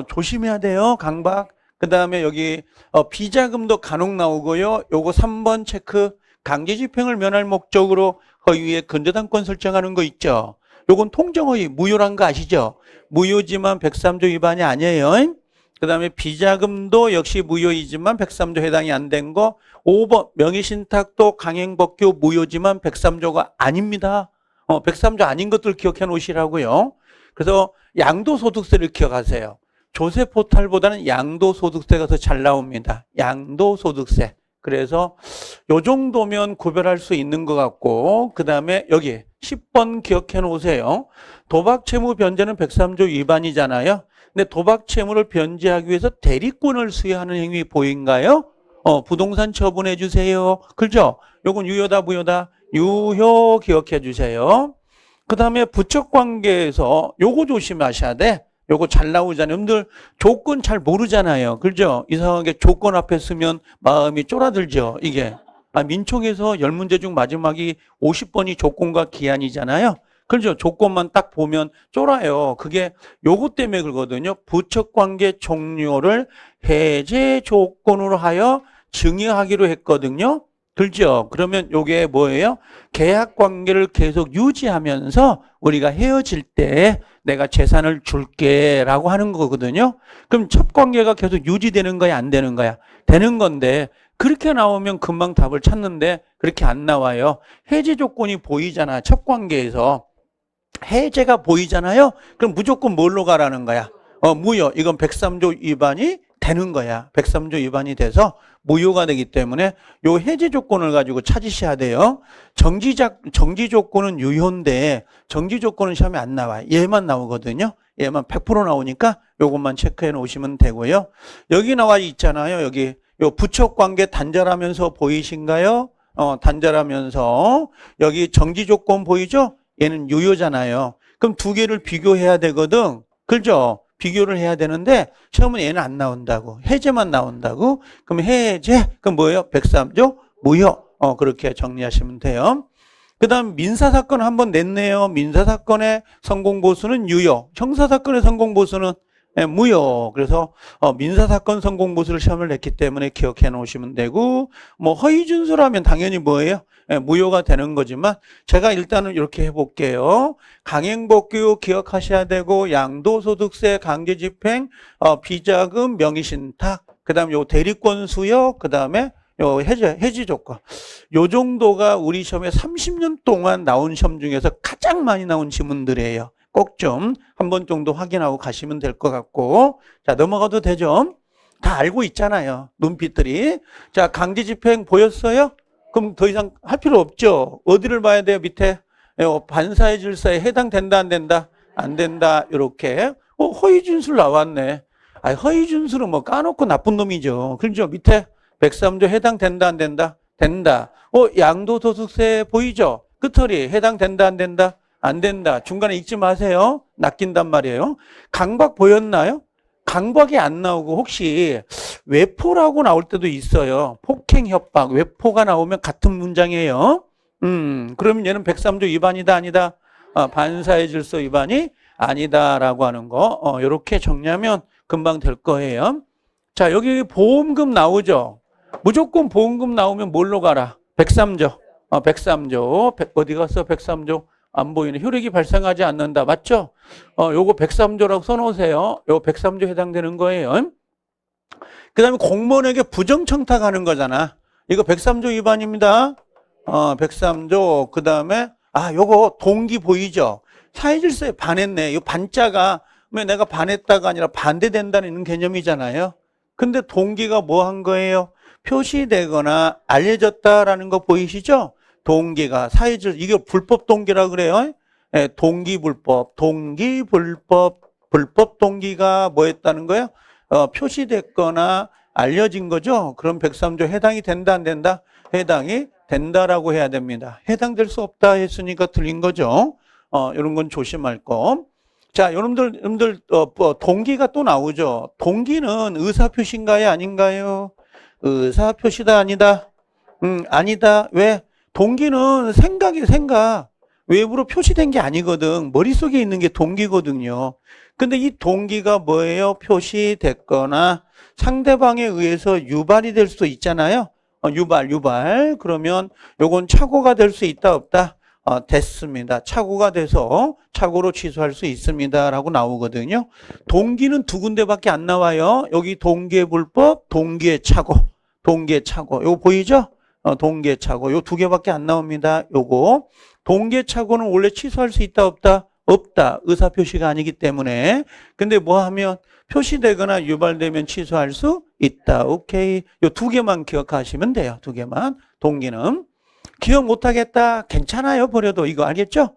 조심해야 돼요, 강박. 그 다음에 여기, 비자금도 간혹 나오고요. 요거 3번 체크. 강제집행을 면할 목적으로 허위에 근저당권 설정하는 거 있죠? 요건 통정허위, 무효란 거 아시죠? 무효지만 103조 위반이 아니에요. 그 다음에 비자금도 역시 무효이지만 103조 해당이 안 된 거. 5번 명의신탁도 강행법규 무효지만 103조가 아닙니다. 103조 아닌 것들 기억해 놓으시라고요. 그래서 양도소득세를 기억하세요. 조세포탈보다는 양도소득세가 더 잘 나옵니다. 양도소득세. 그래서 요 정도면 구별할 수 있는 것 같고, 그 다음에 여기 10번 기억해 놓으세요. 도박채무 변제는 103조 위반이잖아요. 근데 도박채무를 변제하기 위해서 대리권을 수여하는 행위 보인가요? 부동산 처분해 주세요. 그렇죠? 요건 유효다 무효다? 유효 기억해 주세요. 그 다음에 부척관계에서 요거 조심하셔야 돼. 요거 잘 나오잖아요. 여러분들 조건 잘 모르잖아요. 그렇죠? 이상하게 조건 앞에 쓰면 마음이 쫄아들죠. 이게. 민총에서 10문제 중 마지막이 50번이 조건과 기한이잖아요. 그렇죠? 조건만 딱 보면 쫄아요. 그게 요거 때문에 그러거든요. 부척관계 종료를 해제 조건으로 하여 증여하기로 했거든요. 그렇죠? 그러면 요게 뭐예요? 계약 관계를 계속 유지하면서 우리가 헤어질 때 내가 재산을 줄게 라고 하는 거거든요. 그럼 첫 관계가 계속 유지되는 거야 안 되는 거야? 되는 건데 그렇게 나오면 금방 답을 찾는데 그렇게 안 나와요. 해제 조건이 보이잖아. 첫 관계에서. 해제가 보이잖아요. 그럼 무조건 뭘로 가라는 거야? 무효. 이건 103조 위반이 되는 거야. 103조 위반이 돼서 무효가 되기 때문에 요 해제 조건을 가지고 찾으셔야 돼요. 정지 조건은 유효인데 정지 조건은 시험에 안 나와요. 얘만 나오거든요. 얘만 100% 나오니까 요것만 체크해 놓으시면 되고요. 여기 나와 있잖아요. 여기 요 부척관계 단절하면서 보이신가요? 단절하면서 여기 정지 조건 보이죠? 얘는 유효잖아요. 그럼 두 개를 비교해야 되거든. 그죠? 비교를 해야 되는데 시험은 얘는 안 나온다고. 해제만 나온다고. 그럼 해제 그럼 뭐예요? 103조 무효. 그렇게 정리하시면 돼요. 그 다음 민사사건 한번 냈네요. 민사사건의 성공보수는 유효. 형사사건의 성공보수는 무효. 그래서 민사사건 성공보수를 시험을 냈기 때문에 기억해 놓으시면 되고 뭐 허위준수라면 당연히 뭐예요? 무효가 되는 거지만 제가 일단은 이렇게 해볼게요. 강행복교 기억하셔야 되고 양도소득세 강제집행, 비자금, 명의신탁, 그 다음에 요 대리권 수여, 그 다음에 요 해지 조건. 요 정도가 우리 시험에 30년 동안 나온 시험 중에서 가장 많이 나온 지문들이에요. 꼭 좀 한 번 정도 확인하고 가시면 될 것 같고. 자, 넘어가도 되죠? 다 알고 있잖아요. 눈빛들이. 자, 강제집행 보였어요? 그럼 더 이상 할 필요 없죠. 어디를 봐야 돼요? 밑에. 반사회 질서에 해당된다, 안 된다? 안 된다. 이렇게. 허위준술 나왔네. 허위준술은 뭐 까놓고 나쁜 놈이죠. 그렇죠? 밑에 103조 해당된다, 안 된다? 된다. 양도소득세 보이죠? 끝털이 해당된다, 안 된다? 안 된다. 중간에 읽지 마세요. 낚인단 말이에요. 강박 보였나요? 강박이 안 나오고 혹시 외포라고 나올 때도 있어요. 폭행, 협박, 외포가 나오면 같은 문장이에요. 그러면 얘는 103조 위반이다, 아니다? 반사회 질서 위반이 아니다라고 하는 거. 이렇게 정리하면 금방 될 거예요. 자, 여기 보험금 나오죠? 무조건 보험금 나오면 뭘로 가라? 103조. 103조. 어디 갔어? 103조. 안 보이네. 효력이 발생하지 않는다. 맞죠? 요거 103조라고 써놓으세요. 요거 103조 해당되는 거예요. 그 다음에 공무원에게 부정청탁하는 거잖아. 이거 103조 위반입니다. 103조. 그 다음에, 요거 동기 보이죠? 사회질서에 반했네. 이 반자가 왜 내가 반했다가 아니라 반대된다는 개념이잖아요. 근데 동기가 뭐 한 거예요? 표시되거나 알려졌다라는 거 보이시죠? 동기가 사회질, 이게 불법 동기라 그래요. 동기불법, 불법 동기가 뭐 했다는 거예요? 표시됐거나 알려진 거죠. 그럼 103조 해당이 된다, 안 된다? 해당이 된다라고 해야 됩니다. 해당될 수 없다 했으니까 틀린 거죠. 이런 건 조심할 거. 자, 여러분들, 동기가 또 나오죠. 동기는 의사표시인가요? 아닌가요? 의사표시다, 아니다? 아니다. 왜? 동기는 생각. 외부로 표시된 게 아니거든. 머릿속에 있는 게 동기거든요. 근데 이 동기가 뭐예요? 표시됐거나 상대방에 의해서 유발이 될 수도 있잖아요. 유발. 그러면 요건 착오가 될 수 있다, 없다? 됐습니다. 착오가 돼서 착오로 취소할 수 있습니다. 라고 나오거든요. 동기는 두 군데밖에 안 나와요. 여기 동기의 불법, 동기의 착오. 요거 보이죠? 동기의 착오. 요 두 개밖에 안 나옵니다. 요거. 동기의 착오는 원래 취소할 수 있다, 없다? 없다. 의사표시가 아니기 때문에. 근데 뭐 하면 표시되거나 유발되면 취소할 수 있다. 오케이. 요 두 개만 기억하시면 돼요. 두 개만. 동기는. 기억 못하겠다. 괜찮아요. 버려도. 이거 알겠죠?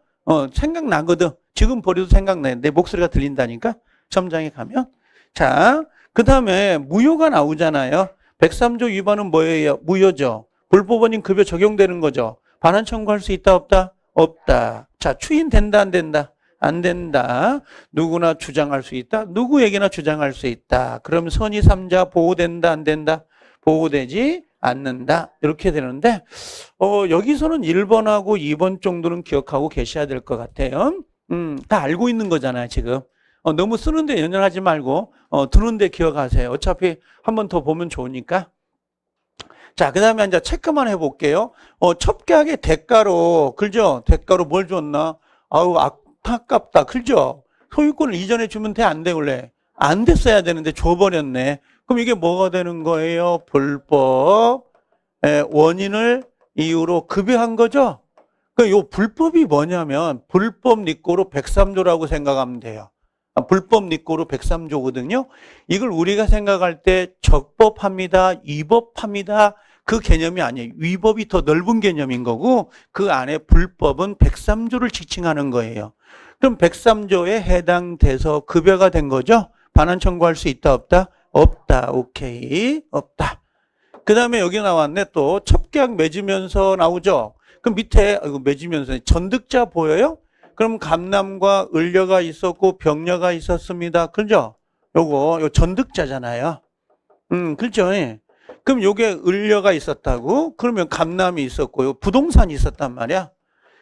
생각나거든. 지금 버려도 생각나요. 내 목소리가 들린다니까. 점장에 가면. 자, 그 다음에 무효가 나오잖아요. 103조 위반은 뭐예요? 무효죠. 불법원인 급여 적용되는 거죠. 반환 청구할 수 있다, 없다? 없다. 자, 추인된다, 안 된다? 안 된다. 누구나 주장할 수 있다. 누구에게나 주장할 수 있다. 그럼 선의 3자 보호된다, 안 된다? 보호되지 않는다. 이렇게 되는데 여기서는 1번하고 2번 정도는 기억하고 계셔야 될 것 같아요. 다 알고 있는 거잖아요, 지금. 너무 쓰는데 연연하지 말고 드는데 기억하세요. 어차피 한 번 더 보면 좋으니까. 자, 그 다음에 이제 체크만 해볼게요. 첩계약의 대가로, 그죠? 대가로 뭘 줬나? 아우, 안타깝다. 그죠? 소유권을 이전해 주면 돼, 안 돼, 원래? 안 됐어야 되는데 줘버렸네. 그럼 이게 뭐가 되는 거예요? 불법 원인을 이유로 급여한 거죠? 요 불법이 뭐냐면 불법 닉고로 103조라고 생각하면 돼요. 불법 닉고로 103조거든요. 이걸 우리가 생각할 때 적법합니다, 위법합니다. 그 개념이 아니에요. 위법이 더 넓은 개념인 거고 그 안에 불법은 103조를 지칭하는 거예요. 그럼 103조에 해당돼서 급여가 된 거죠. 반환 청구할 수 있다, 없다? 없다. 오케이. 없다. 그 다음에 여기 나왔네. 또 첩계약 맺으면서 나오죠. 그 밑에 이거 맺으면서 전득자 보여요? 그럼 감남과 을려가 있었고 병려가 있었습니다. 그죠? 요 전득자잖아요. 그렇죠. 그럼 요게 을려가 있었다고? 그러면 감남이 있었고요. 부동산이 있었단 말이야.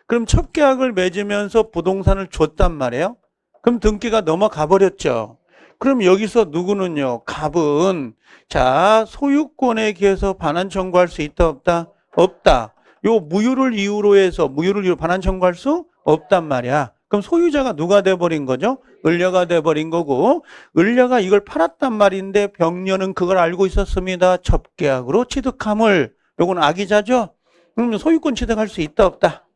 그럼 첩계약을 맺으면서 부동산을 줬단 말이에요. 그럼 등기가 넘어가 버렸죠. 그럼 여기서 누구는요? 갑은 자 소유권에 기해서 반환 청구할 수 있다 없다? 없다. 요 무효를 이유로 해서 무효를 이유로 반환 청구할 수 없단 말이야. 그럼 소유자가 누가 돼버린 거죠? 을려가 돼버린 거고 을려가 이걸 팔았단 말인데 병려는 그걸 알고 있었습니다. 첩계약으로 취득함을. 요건 악의자죠? 그럼 소유권 취득할 수 있다 없다?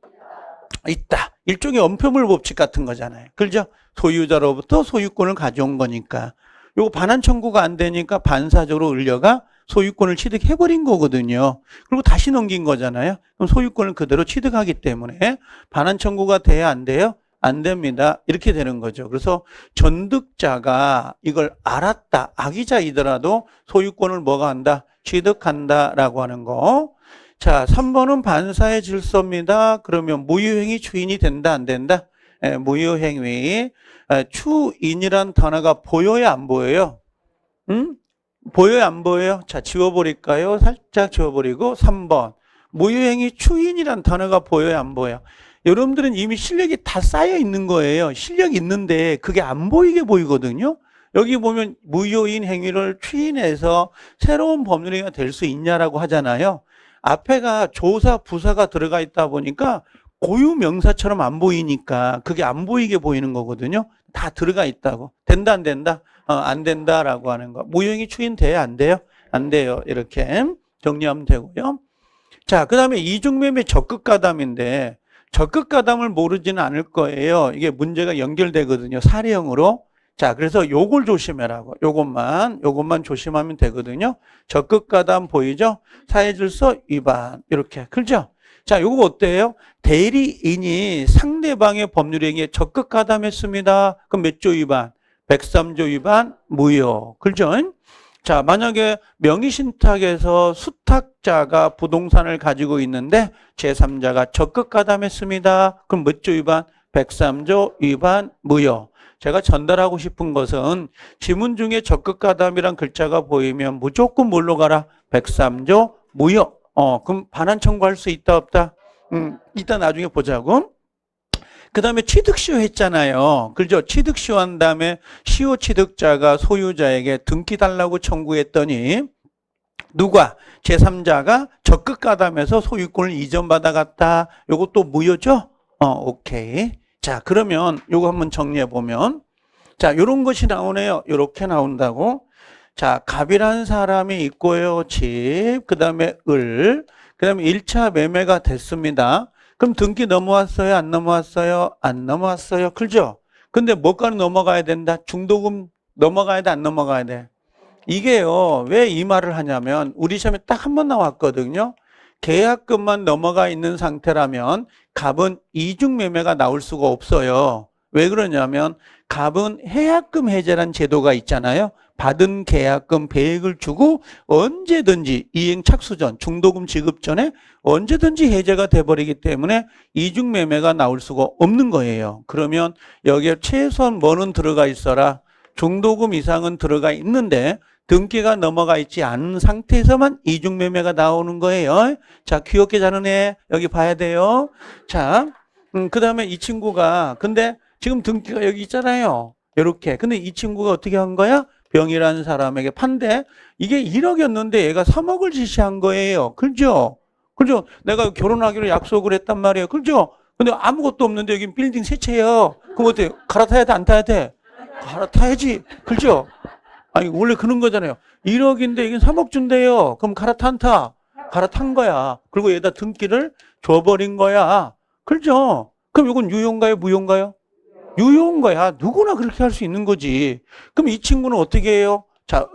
있다. 일종의 엄표물 법칙 같은 거잖아요. 그렇죠? 소유자로부터 소유권을 가져온 거니까. 요거 반환 청구가 안 되니까 반사적으로 을려가 소유권을 취득해버린 거거든요. 그리고 다시 넘긴 거잖아요. 그럼 소유권을 그대로 취득하기 때문에 반환 청구가 돼야 안 돼요? 안 됩니다. 이렇게 되는 거죠. 그래서 전득자가 이걸 알았다. 악의자이더라도 소유권을 뭐가 한다? 취득한다라고 하는 거. 자, 3번은 반사의 질서입니다. 그러면 무효행위 추인이 된다, 안 된다? 무효행위. 추인이란 단어가 보여요, 안 보여요? 보여요, 안 보여요? 자, 지워버릴까요? 살짝 지워버리고 3번. 무효행위 추인이란 단어가 보여요, 안 보여요? 여러분들은 이미 실력이 다 쌓여 있는 거예요. 실력이 있는데 그게 안 보이게 보이거든요. 여기 보면 무효인 행위를 추인해서 새로운 법률행위가 될 수 있냐라고 하잖아요. 앞에가 조사, 부사가 들어가 있다 보니까 고유명사처럼 안 보이니까 그게 안 보이게 보이는 거거든요. 다 들어가 있다고. 된다, 안 된다? 안 된다라고 하는 거. 무효행위 추인돼요, 안 돼요? 안 돼요. 이렇게 정리하면 되고요. 자, 그 다음에 이중매매 적극가담인데 적극가담을 모르지는 않을 거예요. 이게 문제가 연결되거든요. 사례형으로. 자, 그래서 요걸 조심해라고. 요것만 조심하면 되거든요. 적극가담 보이죠? 사회질서 위반. 이렇게. 그렇죠? 자, 요거 어때요? 대리인이 상대방의 법률행위에 적극가담했습니다. 그럼 몇 조 위반? 103조 위반 무효. 그렇죠? 자, 만약에 명의신탁에서 수탁자가 부동산을 가지고 있는데 제3자가 적극가담했습니다. 그럼 몇 조 위반? 103조 위반 무효. 제가 전달하고 싶은 것은 지문 중에 적극가담이란 글자가 보이면 무조건 뭘로 가라? 103조 무효. 그럼 반환 청구할 수 있다 없다? 이따 나중에 보자고. 그 다음에 취득시효 했잖아요. 그렇죠? 취득시효 한 다음에 시효 취득자가 소유자에게 등기 달라고 청구했더니 누가? 제3자가 적극가담해서 소유권을 이전받아갔다. 요것도 무효죠? 오케이. 자, 그러면 요거 한번 정리해 보면 자, 요런 것이 나오네요. 요렇게 나온다고. 자, 갑이라는 사람이 있고요. 집, 그 다음에 을, 그 다음에 1차 매매가 됐습니다. 그럼 등기 넘어왔어요? 안 넘어왔어요? 안 넘어왔어요. 그죠? 근데 뭐가는 넘어가야 된다? 중도금 넘어가야 돼? 안 넘어가야 돼? 이게요, 왜 이 말을 하냐면 우리 시험에 딱 한 번 나왔거든요. 계약금만 넘어가 있는 상태라면 갑은 이중매매가 나올 수가 없어요. 왜 그러냐면 갑은 해약금 해제란 제도가 있잖아요. 받은 계약금 배액을 주고 언제든지 이행 착수 전, 중도금 지급 전에 언제든지 해제가 돼버리기 때문에 이중매매가 나올 수가 없는 거예요. 그러면 여기에 최소한 뭐는 들어가 있어라? 중도금 이상은 들어가 있는데 등기가 넘어가 있지 않은 상태에서만 이중매매가 나오는 거예요. 자, 귀엽게 자는 애 여기 봐야 돼요. 자, 그 다음에 이 친구가 근데 지금 등기가 여기 있잖아요. 이렇게. 근데 이 친구가 어떻게 한 거야? 병이라는 사람에게 판대. 이게 1억이었는데 얘가 3억을 지시한 거예요. 그죠? 그죠? 내가 결혼하기로 약속을 했단 말이에요. 그죠? 근데 아무것도 없는데 여기 빌딩 세 채예요. 그럼 어때? 갈아타야 돼? 안 타야 돼? 갈아타야지. 그죠? 아니, 원래 그런 거잖아요. 1억인데 이게 3억 준대요. 그럼 갈아타 안 타? 갈아탄 거야. 그리고 얘다 등기를 줘버린 거야. 그죠? 그럼 이건 유효인가요? 무효인가요? 유효인 거야. 누구나 그렇게 할 수 있는 거지. 그럼 이 친구는 어떻게 해요? 자,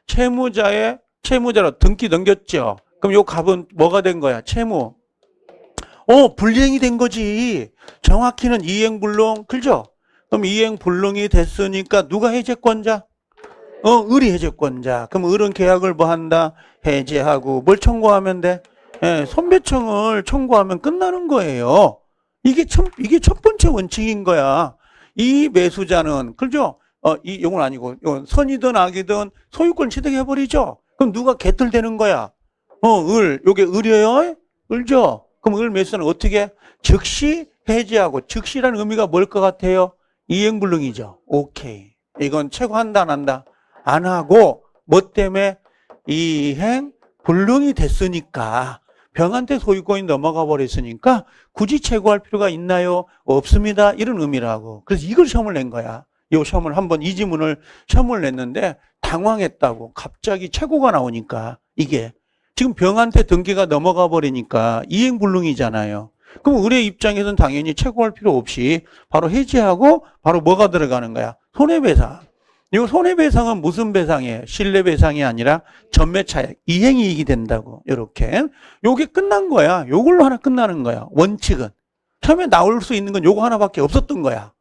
채무자로 등기 넘겼죠. 그럼 요 갑은 뭐가 된 거야? 채무. 불이행이 된 거지. 정확히는 이행불능. 그죠? 그럼 이행불능이 됐으니까 누가 해제권자? 을이 해제권자. 그럼 을은 계약을 뭐 한다? 해제하고 뭘 청구하면 돼? 예, 손배청을 청구하면 끝나는 거예요. 이게 첫 번째 원칙인 거야. 이 매수자는, 그죠? 요건 아니고, 요건 선이든 악이든 소유권 취득해버리죠? 그럼 누가 개털되는 거야? 요게 을이에요? 을죠? 그럼 을 매수자는 어떻게? 즉시 해제하고, 즉시라는 의미가 뭘 것 같아요? 이행불능이죠. 오케이. 이건 최고한다, 안 한다? 안 하고, 뭐 때문에? 이행불능이 됐으니까. 병한테 소유권이 넘어가 버렸으니까 굳이 최고할 필요가 있나요? 없습니다. 이런 의미라고. 그래서 이걸 시험을 낸 거야. 이 시험을 한번 이 지문을 시험을 냈는데 당황했다고. 갑자기 최고가 나오니까 이게 지금 병한테 등기가 넘어가 버리니까 이행불능이잖아요. 그럼 을의 입장에서는 당연히 최고할 필요 없이 바로 해지하고 바로 뭐가 들어가는 거야? 손해배상. 이 손해배상은 무슨 배상이에요? 실내배상이 아니라 전매차익, 이행이익이 된다고. 이렇게. 요게 끝난 거야. 요걸로 하나 끝나는 거야. 원칙은. 처음에 나올 수 있는 건 요거 하나밖에 없었던 거야.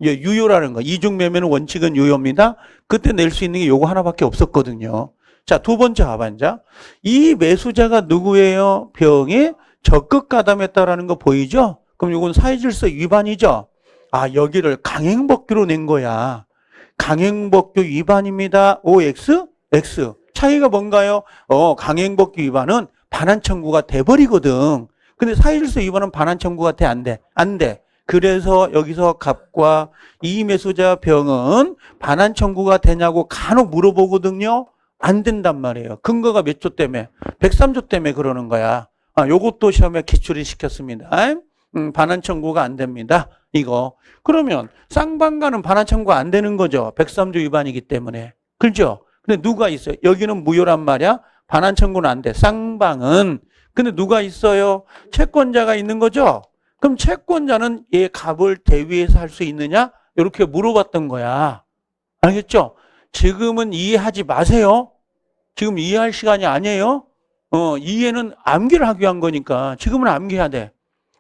유효라는 거. 이중매매는 원칙은 유효입니다. 그때 낼 수 있는 게 요거 하나밖에 없었거든요. 자, 두 번째 하반자. 이 매수자가 누구예요? 병에 적극 가담했다라는 거 보이죠? 그럼 요건 사회질서 위반이죠? 아, 여기를 강행법규로 낸 거야. 강행법규 위반입니다. OX, X. 차이가 뭔가요? 강행법규 위반은 반환 청구가 돼버리거든. 근데 사실서 위반은 반환 청구가 돼, 안 돼? 안 돼. 그래서 여기서 갑과 이 매수자 병은 반환 청구가 되냐고 간혹 물어보거든요. 안 된단 말이에요. 근거가 몇 조 때문에? 103조 때문에 그러는 거야. 요것도 시험에 기출이 시켰습니다. 반환 청구가 안 됩니다. 이거. 그러면 쌍방가는 반환 청구가 안 되는 거죠. 103조 위반이기 때문에. 그렇죠? 근데 누가 있어요? 여기는 무효란 말이야. 반환 청구는 안 돼. 쌍방은. 근데 누가 있어요? 채권자가 있는 거죠? 그럼 채권자는 얘 값을 대위해서 할 수 있느냐? 이렇게 물어봤던 거야. 알겠죠? 지금은 이해하지 마세요. 지금 이해할 시간이 아니에요. 이해는 암기를 하기 위한 거니까 지금은 암기해야 돼.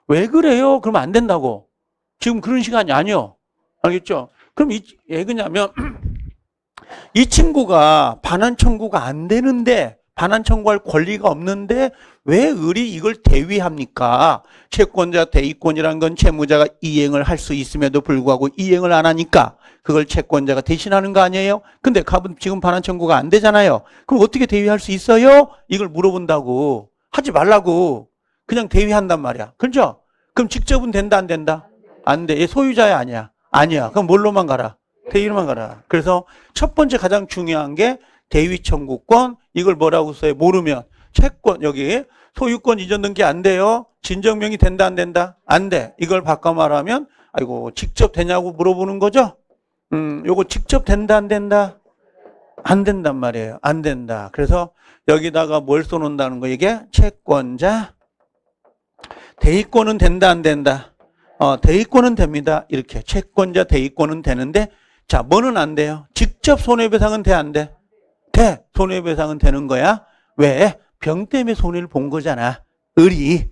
왜 그래요? 그러면 안 된다고. 지금 그런 시간이 아니요. 알겠죠? 그럼 왜 그러냐면 이 친구가 반환 청구가 안 되는데 반환 청구할 권리가 없는데 왜 을이 이걸 대위합니까? 채권자 대위권이라는 건 채무자가 이행을 할 수 있음에도 불구하고 이행을 안 하니까 그걸 채권자가 대신하는 거 아니에요? 근데 갑은 지금 반환 청구가 안 되잖아요. 그럼 어떻게 대위할 수 있어요? 이걸 물어본다고. 하지 말라고. 그냥 대위한단 말이야. 그렇죠? 그럼 직접은 된다 안 된다? 안 돼. 얘 소유자야 아니야? 아니야. 그럼 뭘로만 가라? 대위로만 가라. 그래서 첫 번째 가장 중요한 게 대위 청구권. 이걸 뭐라고 써요? 모르면 채권 여기 소유권 이전 등기 안 돼요. 진정명이 된다 안 된다? 안 돼. 이걸 바꿔 말하면 아이고 직접 되냐고 물어보는 거죠? 요거 직접 된다 안 된다? 안 된단 말이에요. 안 된다. 그래서 여기다가 뭘 써놓는다는 거 이게 채권자 대위권은 된다 안 된다? 대위권은 됩니다. 이렇게 채권자 대위권은 되는데 자 뭐는 안 돼요? 직접 손해배상은 돼 안 돼? 돼. 손해배상은 되는 거야. 왜? 병 때문에 손해를 본 거잖아. 을이.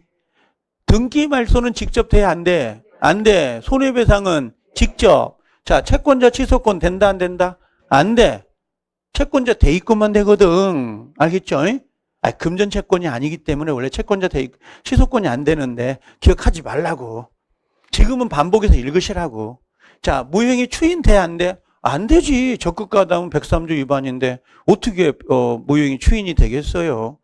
등기 말소는 직접 돼 안 돼? 안 돼. 손해배상은 직접. 자 채권자 취소권 된다 안 된다? 안 돼. 채권자 대위권만 되거든. 알겠죠? 금전 채권이 아니기 때문에 원래 채권자 취소권이 안 되는데 기억하지 말라고. 지금은 반복해서 읽으시라고. 자, 무효행위 추인 돼 안 돼? 안 되지. 적극가담은 103조 위반인데 어떻게 무효행위 추인이 되겠어요?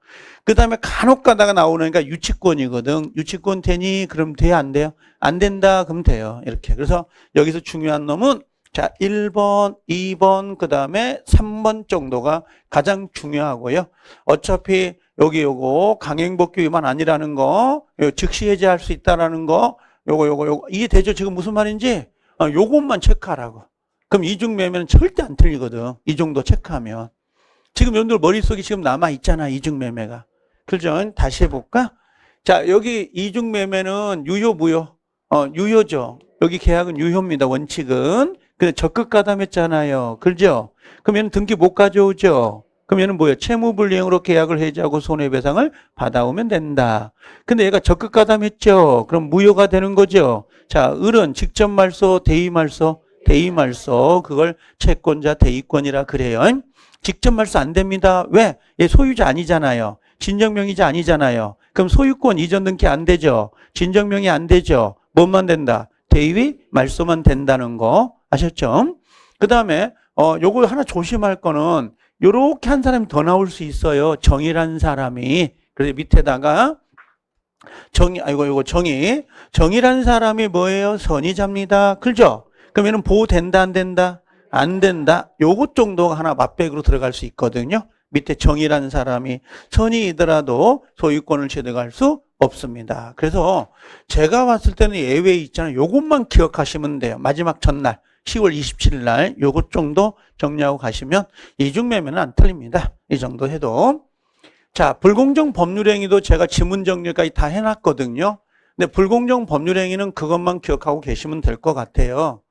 그 다음에 간혹 가다가 나오니까 유치권이거든. 유치권 되니? 그럼 돼 안 돼요? 안 된다. 그럼 돼요. 이렇게. 그래서 여기서 중요한 놈은 자 1번, 2번, 그 다음에 3번 정도가 가장 중요하고요. 어차피 여기 요거 강행법규 위반 아니라는 거, 즉시 해제할 수 있다라는 거, 요거 이해되죠? 지금 무슨 말인지? 요것만 체크하라고. 그럼 이중매매는 절대 안 틀리거든. 이 정도 체크하면. 지금 여러분들 머릿속에 지금 남아있잖아. 이중매매가. 그죠? 다시 해볼까? 자, 여기 이중매매는 유효, 무효? 유효죠. 여기 계약은 유효입니다. 원칙은. 근데 적극 가담했잖아요. 그죠? 그럼 얘는 등기 못 가져오죠? 그럼 얘는 뭐예요? 채무불이행으로 계약을 해지하고 손해배상을 받아오면 된다. 근데 얘가 적극 가담했죠? 그럼 무효가 되는 거죠? 자, 을은 직접 말소, 대위 말소, 대위 말소. 그걸 채권자 대위권이라 그래요. 직접 말소 안 됩니다. 왜? 얘 소유자 아니잖아요. 진정명의자 아니잖아요. 그럼 소유권 이전 등기 안 되죠. 진정명의 안 되죠. 뭐만 된다? 대위 말소만 된다는 거 아셨죠? 그 다음에 요거 하나 조심할 거는 요렇게 한 사람이 더 나올 수 있어요. 정의란 사람이. 그래서 밑에다가 정의란 사람이 뭐예요? 선의자입니다. 그죠? 그럼 얘는 보호된다, 안 된다? 안 된다. 요것 정도가 하나 맛백으로 들어갈 수 있거든요. 밑에 정의란 사람이 선의이더라도 소유권을 취득할 수 없습니다. 그래서 제가 봤을 때는 예외 있잖아요. 요것만 기억하시면 돼요. 마지막 전날 10월 27일 날 요것 정도 정리하고 가시면 이중매매는 안 틀립니다. 이 정도 해도. 자, 불공정 법률행위도 제가 지문 정리까지 다 해놨거든요. 근데 불공정 법률행위는 그것만 기억하고 계시면 될 것 같아요.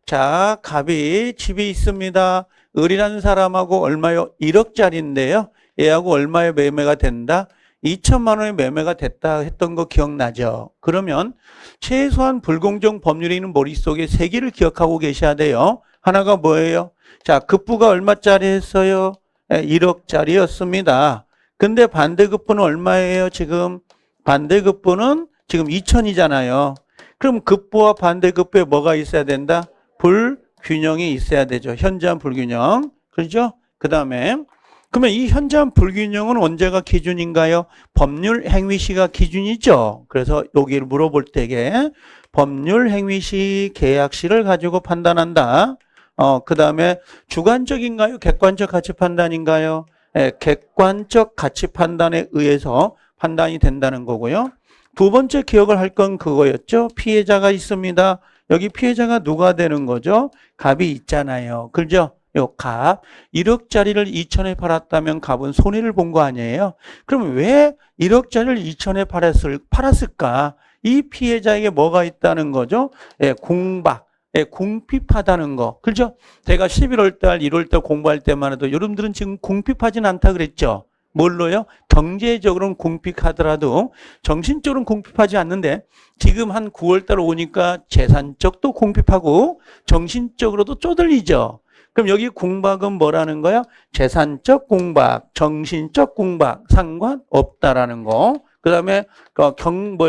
자, 갑이 집이 있습니다. 을이라는 사람하고 얼마요? 1억짜리인데요. 얘하고 얼마의 매매가 된다? 2천만 원의 매매가 됐다 했던 거 기억나죠? 그러면 최소한 불공정 법률행위는 머릿속에 3개를 기억하고 계셔야 돼요. 하나가 뭐예요? 자, 급부가 얼마짜리 했어요? 1억짜리였습니다. 근데 반대급부는 얼마예요? 지금 반대급부는 지금 2천이잖아요. 그럼 급부와 반대급부에 뭐가 있어야 된다? 불균형이 있어야 되죠. 현저한 불균형. 그렇죠? 그 다음에 그러면 이 현저한 불균형은 언제가 기준인가요? 법률 행위시가 기준이죠. 그래서 여기를 물어볼 때에 법률 행위시 계약시를 가지고 판단한다. 그 다음에 주관적인가요? 객관적 가치 판단인가요? 객관적 가치 판단에 의해서 판단이 된다는 거고요. 두 번째 기억을 할 건 그거였죠. 피해자가 있습니다. 여기 피해자가 누가 되는 거죠? 갑이 있잖아요. 그죠? 요 갑. 1억짜리를 2천에 팔았다면 갑은 손해를 본 거 아니에요? 그럼 왜 1억짜리를 2천에 팔았을까? 이 피해자에게 뭐가 있다는 거죠? 공박. 궁핍하다는 거. 그죠? 제가 11월 달, 1월 달 공부할 때만 해도 여러분들은 지금 궁핍하진 않다 그랬죠? 뭘로요? 경제적으로는 궁핍하더라도 정신적으로는 궁핍하지 않는데 지금 한 9월 달 오니까 재산적도 궁핍하고 정신적으로도 쪼들리죠. 그럼 여기 궁박은 뭐라는 거야? 재산적 궁박, 정신적 궁박 상관없다라는 거. 그 다음에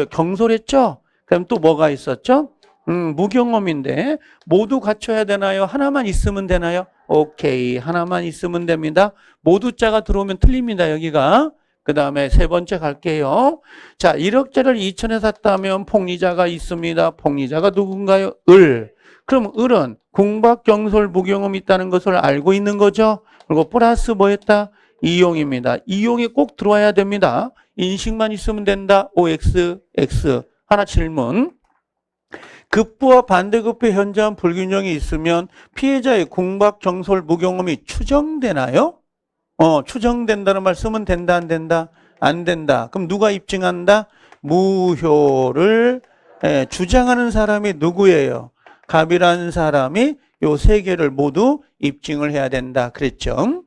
경솔했죠? 그럼 또 뭐가 있었죠? 무경험인데 모두 갖춰야 되나요? 하나만 있으면 되나요? 오케이, 하나만 있으면 됩니다. 모두 자가 들어오면 틀립니다. 여기가. 그 다음에 세 번째 갈게요. 자, 1억짜리를 2천에 샀다면 폭리자가 있습니다. 폭리자가 누군가요? 을. 그럼 을은 궁박, 경솔, 무경험이 있다는 것을 알고 있는 거죠. 그리고 플러스 뭐 했다? 이용입니다. 이용이 꼭 들어와야 됩니다. 인식만 있으면 된다. OX, X. 하나 질문. 급부와 반대급부의 현저한 불균형이 있으면 피해자의 궁박, 경솔, 무경험이 추정되나요? 추정된다는 말씀은 된다, 안 된다? 안 된다. 그럼 누가 입증한다? 무효를 주장하는 사람이 누구예요? 갑이라는 사람이 요 세 개를 모두 입증을 해야 된다. 그랬죠.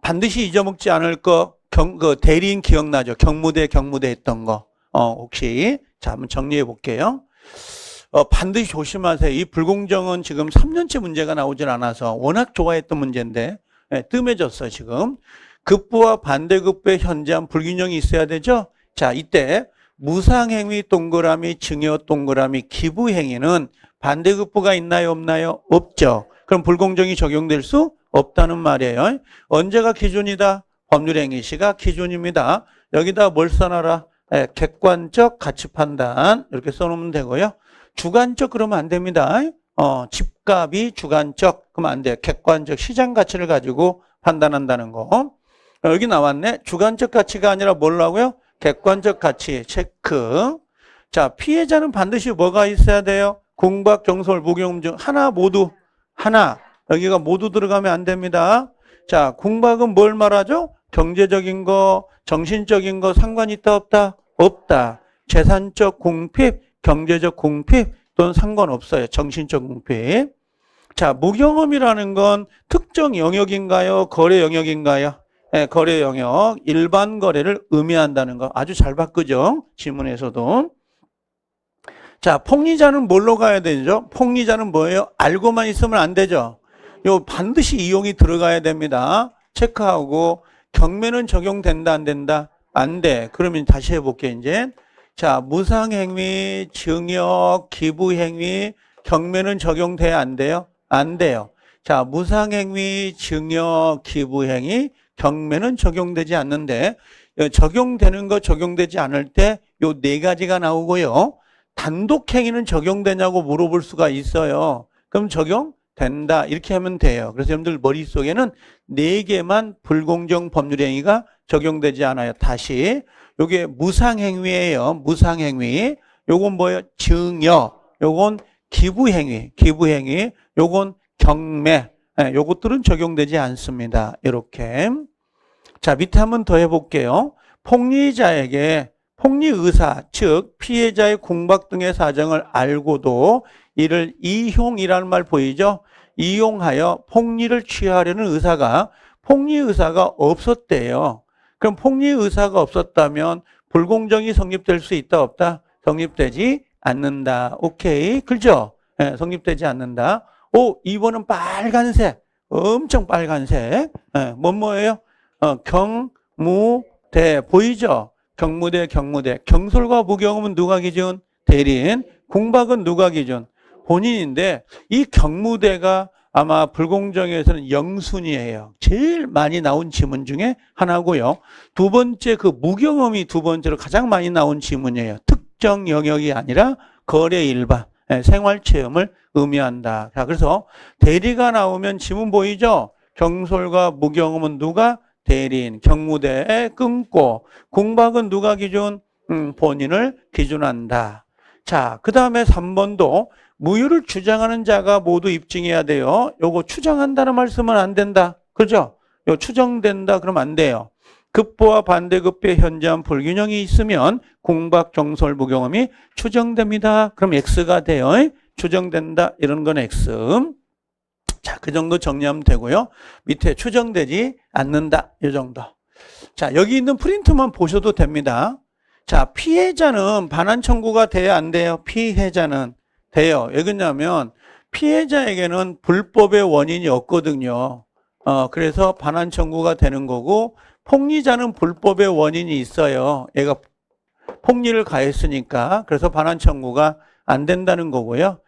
반드시 잊어먹지 않을 거, 그 대리인 기억나죠? 경무대 했던 거. 혹시. 자, 한번 정리해 볼게요. 반드시 조심하세요. 이 불공정은 지금 3년째 문제가 나오질 않아서 워낙 좋아했던 문제인데 뜸해졌어요. 지금 급부와 반대급부의 현저한 불균형이 있어야 되죠. 자, 이때 무상행위 동그라미, 증여 동그라미, 기부행위는 반대급부가 있나요, 없나요? 없죠. 그럼 불공정이 적용될 수 없다는 말이에요. 언제가 기준이다? 법률행위시가 기준입니다. 여기다 뭘 써놔라? 객관적 가치 판단 이렇게 써놓으면 되고요. 주관적 그러면 안 됩니다. 집값이 주관적 그러면 안 돼요. 객관적 시장 가치를 가지고 판단한다는 거. 여기 나왔네. 주관적 가치가 아니라 뭐라고요? 객관적 가치 체크. 자, 피해자는 반드시 뭐가 있어야 돼요? 궁박, 경솔, 무경험 중 하나 모두 하나. 여기가 모두 들어가면 안 됩니다. 자, 궁박은 뭘 말하죠? 경제적인 거, 정신적인 거 상관이 있다 없다? 없다. 재산적 궁핍, 경제적 궁핍 또는 상관없어요. 정신적 궁핍. 자, 무경험이라는 건 특정 영역인가요? 거래 영역인가요? 네, 거래 영역. 일반 거래를 의미한다는 거. 아주 잘 바꾸죠. 지문에서도. 자, 폭리자는 뭘로 가야 되죠? 폭리자는 뭐예요? 알고만 있으면 안 되죠. 요 반드시 이용이 들어가야 됩니다. 체크하고 경매는 적용된다 안 된다? 안 돼. 그러면 다시 해볼게 이제. 자, 무상행위, 증여, 기부행위, 경매는 적용돼야 안 돼요? 안 돼요. 자, 무상행위, 증여, 기부행위, 경매는 적용되지 않는데 적용되는 거 적용되지 않을 때 요 네 가지가 나오고요. 단독행위는 적용되냐고 물어볼 수가 있어요. 그럼 적용된다 이렇게 하면 돼요. 그래서 여러분들 머릿속에는 네 개만 불공정 법률행위가 적용되지 않아요. 다시 요게 무상행위예요. 무상행위. 요건 뭐예요? 증여. 요건 기부행위. 요건 경매. 네, 요것들은 적용되지 않습니다. 이렇게. 자, 밑에 한번 더 해볼게요. 폭리자에게 폭리의사, 즉 피해자의 공박 등의 사정을 알고도 이를 이용이라는 말 보이죠? 이용하여 폭리를 취하려는 의사가 폭리의사가 없었대요. 그럼 폭리의사가 없었다면 불공정이 성립될 수 있다 없다? 성립되지 않는다. 오케이. 그죠? 네, 성립되지 않는다. 오, 2번은 빨간색. 엄청 빨간색. 네, 뭐예요? 경무대. 보이죠? 경무대. 경솔과 무경험은 누가 기준? 대리인. 공박은 누가 기준? 본인인데 이 경무대가 아마 불공정에서는 영순이에요. 제일 많이 나온 지문 중에 하나고요. 두 번째 그 무경험이 두 번째로 가장 많이 나온 지문이에요. 특정 영역이 아니라 거래 일반, 생활 체험을 의미한다. 자, 그래서 대리가 나오면 지문 보이죠? 경솔과 무경험은 누가? 대리인. 경무대에 끊고 공박은 누가 기준? 본인을 기준한다. 자, 그 다음에 3번도 무효를 주장하는 자가 모두 입증해야 돼요. 요거 추정한다는 말씀은 안 된다. 그죠? 요 추정된다 그러면 안 돼요. 급보와 반대급부의 현저한 불균형이 있으면 공박, 경솔, 무경험이 추정됩니다. 그럼 X가 돼요. 추정된다. 이런 건 X. 자, 그 정도 정리하면 되고요. 밑에 추정되지 않는다. 이 정도. 자, 여기 있는 프린트만 보셔도 됩니다. 자, 피해자는 반환 청구가 돼야 안 돼요? 피해자는 돼요. 왜 그러냐면 피해자에게는 불법의 원인이 없거든요. 그래서 반환 청구가 되는 거고 폭리자는 불법의 원인이 있어요. 얘가 폭리를 가했으니까. 그래서 반환 청구가 안 된다는 거고요.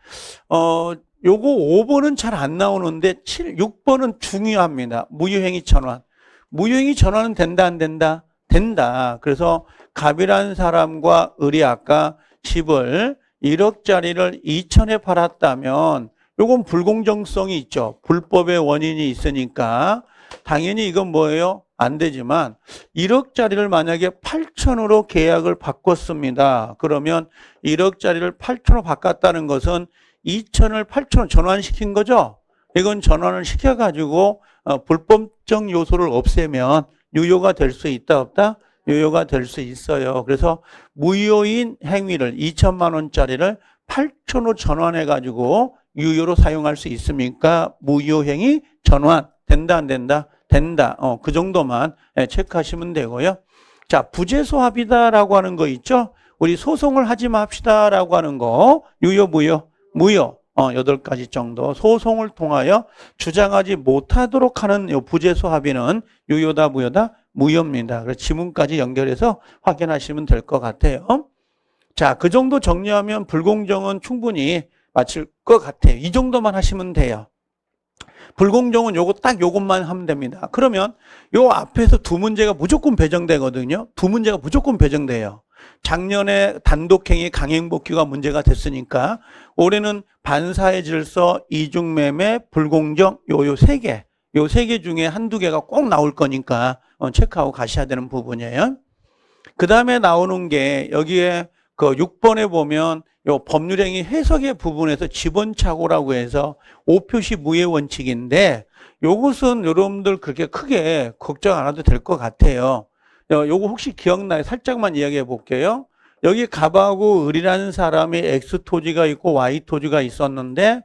요거 5번은 잘 안 나오는데 6번은 중요합니다. 무효행위 전환. 무효행위 전환은 된다 안 된다? 된다. 그래서 갑이라는 사람과 을이 아까 집을 1억짜리를 2천에 팔았다면 요건 불공정성이 있죠. 불법의 원인이 있으니까 당연히 이건 뭐예요? 안 되지만 1억짜리를 만약에 8천으로 계약을 바꿨습니다. 그러면 1억짜리를 8천으로 바꿨다는 것은 2천을 8천으로 전환시킨 거죠. 이건 전환을 시켜가지고 불법적 요소를 없애면 유효가 될 수 있다 없다? 유효가 될 수 있어요. 그래서 무효인 행위를 2천만 원짜리를 8천으로 전환해가지고 유효로 사용할 수 있습니까? 무효행위 전환 된다 안 된다? 된다. 그 정도만 체크하시면 되고요. 자, 부재소합이다라고 하는 거 있죠? 우리 소송을 하지 맙시다라고 하는 거 유효 무효? 무효. 8가지 정도 소송을 통하여 주장하지 못하도록 하는 요 부재소합의는 유효다 무효다? 무효입니다. 그래서 지문까지 연결해서 확인하시면 될 것 같아요. 자, 그 정도 정리하면 불공정은 충분히 맞출 것 같아요. 이 정도만 하시면 돼요. 불공정은 요것만 하면 됩니다. 그러면 요 앞에서 두 문제가 무조건 배정되거든요. 두 문제가 무조건 배정돼요. 작년에 단독행위 강행복귀가 문제가 됐으니까 올해는 반사의 질서, 이중매매, 불공정 요 세 개. 요 세 개 중에 한두 개가 꼭 나올 거니까 체크하고 가셔야 되는 부분이에요. 그 다음에 나오는 게 여기에 그 6번에 보면 요 법률행위 해석의 부분에서 지번착오라고 해서 5표시 무예 원칙인데 요것은 여러분들 그렇게 크게 걱정 안 해도 될 것 같아요. 요거 혹시 기억나요? 살짝만 이야기해 볼게요. 여기 갑하고 을이라는 사람이 X 토지가 있고 Y 토지가 있었는데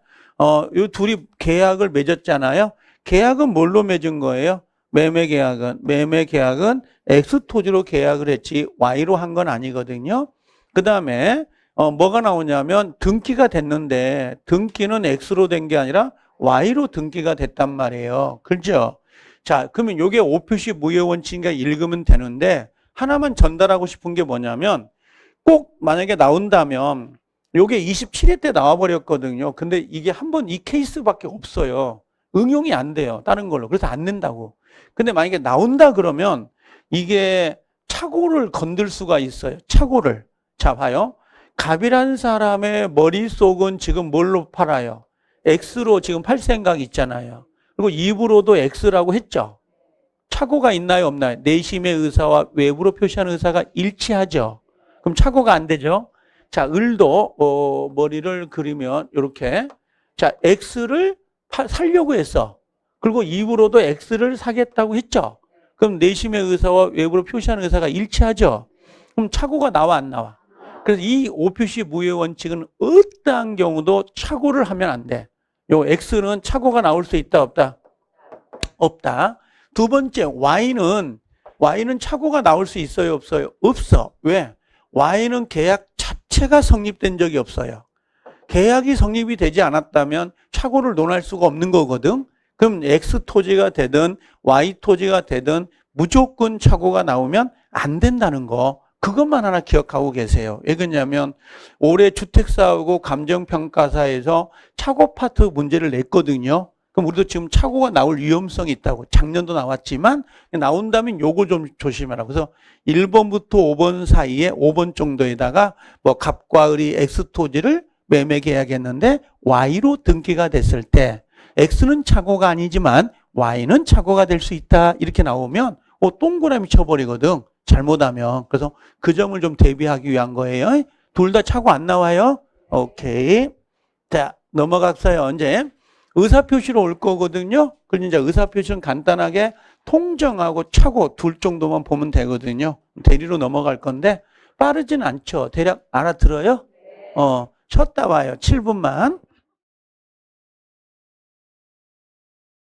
요 둘이 계약을 맺었잖아요. 계약은 뭘로 맺은 거예요? 매매 계약은 X 토지로 계약을 했지 Y로 한 건 아니거든요. 그 다음에 뭐가 나오냐면 등기가 됐는데 등기는 X로 된 게 아니라 Y로 등기가 됐단 말이에요. 그렇죠? 자, 그러면 요게 O표시 무효 원칙인가 읽으면 되는데 하나만 전달하고 싶은 게 뭐냐면 꼭 만약에 나온다면 요게 27회 때 나와버렸거든요. 근데 이게 한 번 이 케이스밖에 없어요. 응용이 안 돼요. 다른 걸로. 그래서 안 낸다고. 근데 만약에 나온다 그러면 이게 착오를 건들 수가 있어요. 착오를. 자, 봐요. 갑이라는 사람의 머릿속은 지금 뭘로 팔아요? X로 지금 팔 생각 있잖아요. 그리고 입으로도 X라고 했죠. 착오가 있나요, 없나요? 내심의 의사와 외부로 표시하는 의사가 일치하죠. 그럼 착오가 안 되죠. 자, 을도 머리를 그리면 이렇게 자, X를 살려고 했어. 그리고 입으로도 X를 사겠다고 했죠. 그럼 내심의 의사와 외부로 표시하는 의사가 일치하죠. 그럼 착오가 나와 안 나와? 그래서 이 O표시 무효 원칙은 어떠한 경우도 착오를 하면 안 돼. 요 X는 착오가 나올 수 있다 없다? 없다. 두 번째 Y는 착오가 나올 수 있어요 없어요? 없어. 왜? Y는 계약 자체가 성립된 적이 없어요. 계약이 성립이 되지 않았다면 착오를 논할 수가 없는 거거든. 그럼 X 토지가 되든 Y 토지가 되든 무조건 착오가 나오면 안 된다는 거. 그것만 하나 기억하고 계세요. 왜 그러냐면 올해 주택사하고 감정평가사에서 착오 파트 문제를 냈거든요. 그럼 우리도 지금 착오가 나올 위험성이 있다고. 작년도 나왔지만 나온다면 요거 좀 조심하라. 그래서 1번부터 5번 사이에 5번 정도에다가 뭐 갑과 을이 X 토지를 매매 계약했는데 Y로 등기가 됐을 때 X는 착오가 아니지만 Y는 착오가 될 수 있다. 이렇게 나오면 동그라미 쳐버리거든. 잘못하면. 그래서 그 점을 좀 대비하기 위한 거예요. 둘 다 착오 안 나와요? 오케이. 자, 넘어갔어요. 이제 의사표시로 올 거거든요. 그래서 이제 의사표시는 간단하게 통정하고 착오 둘 정도만 보면 되거든요. 대리로 넘어갈 건데 빠르진 않죠. 대략 알아들어요? 쉬었다 와요. 7분만.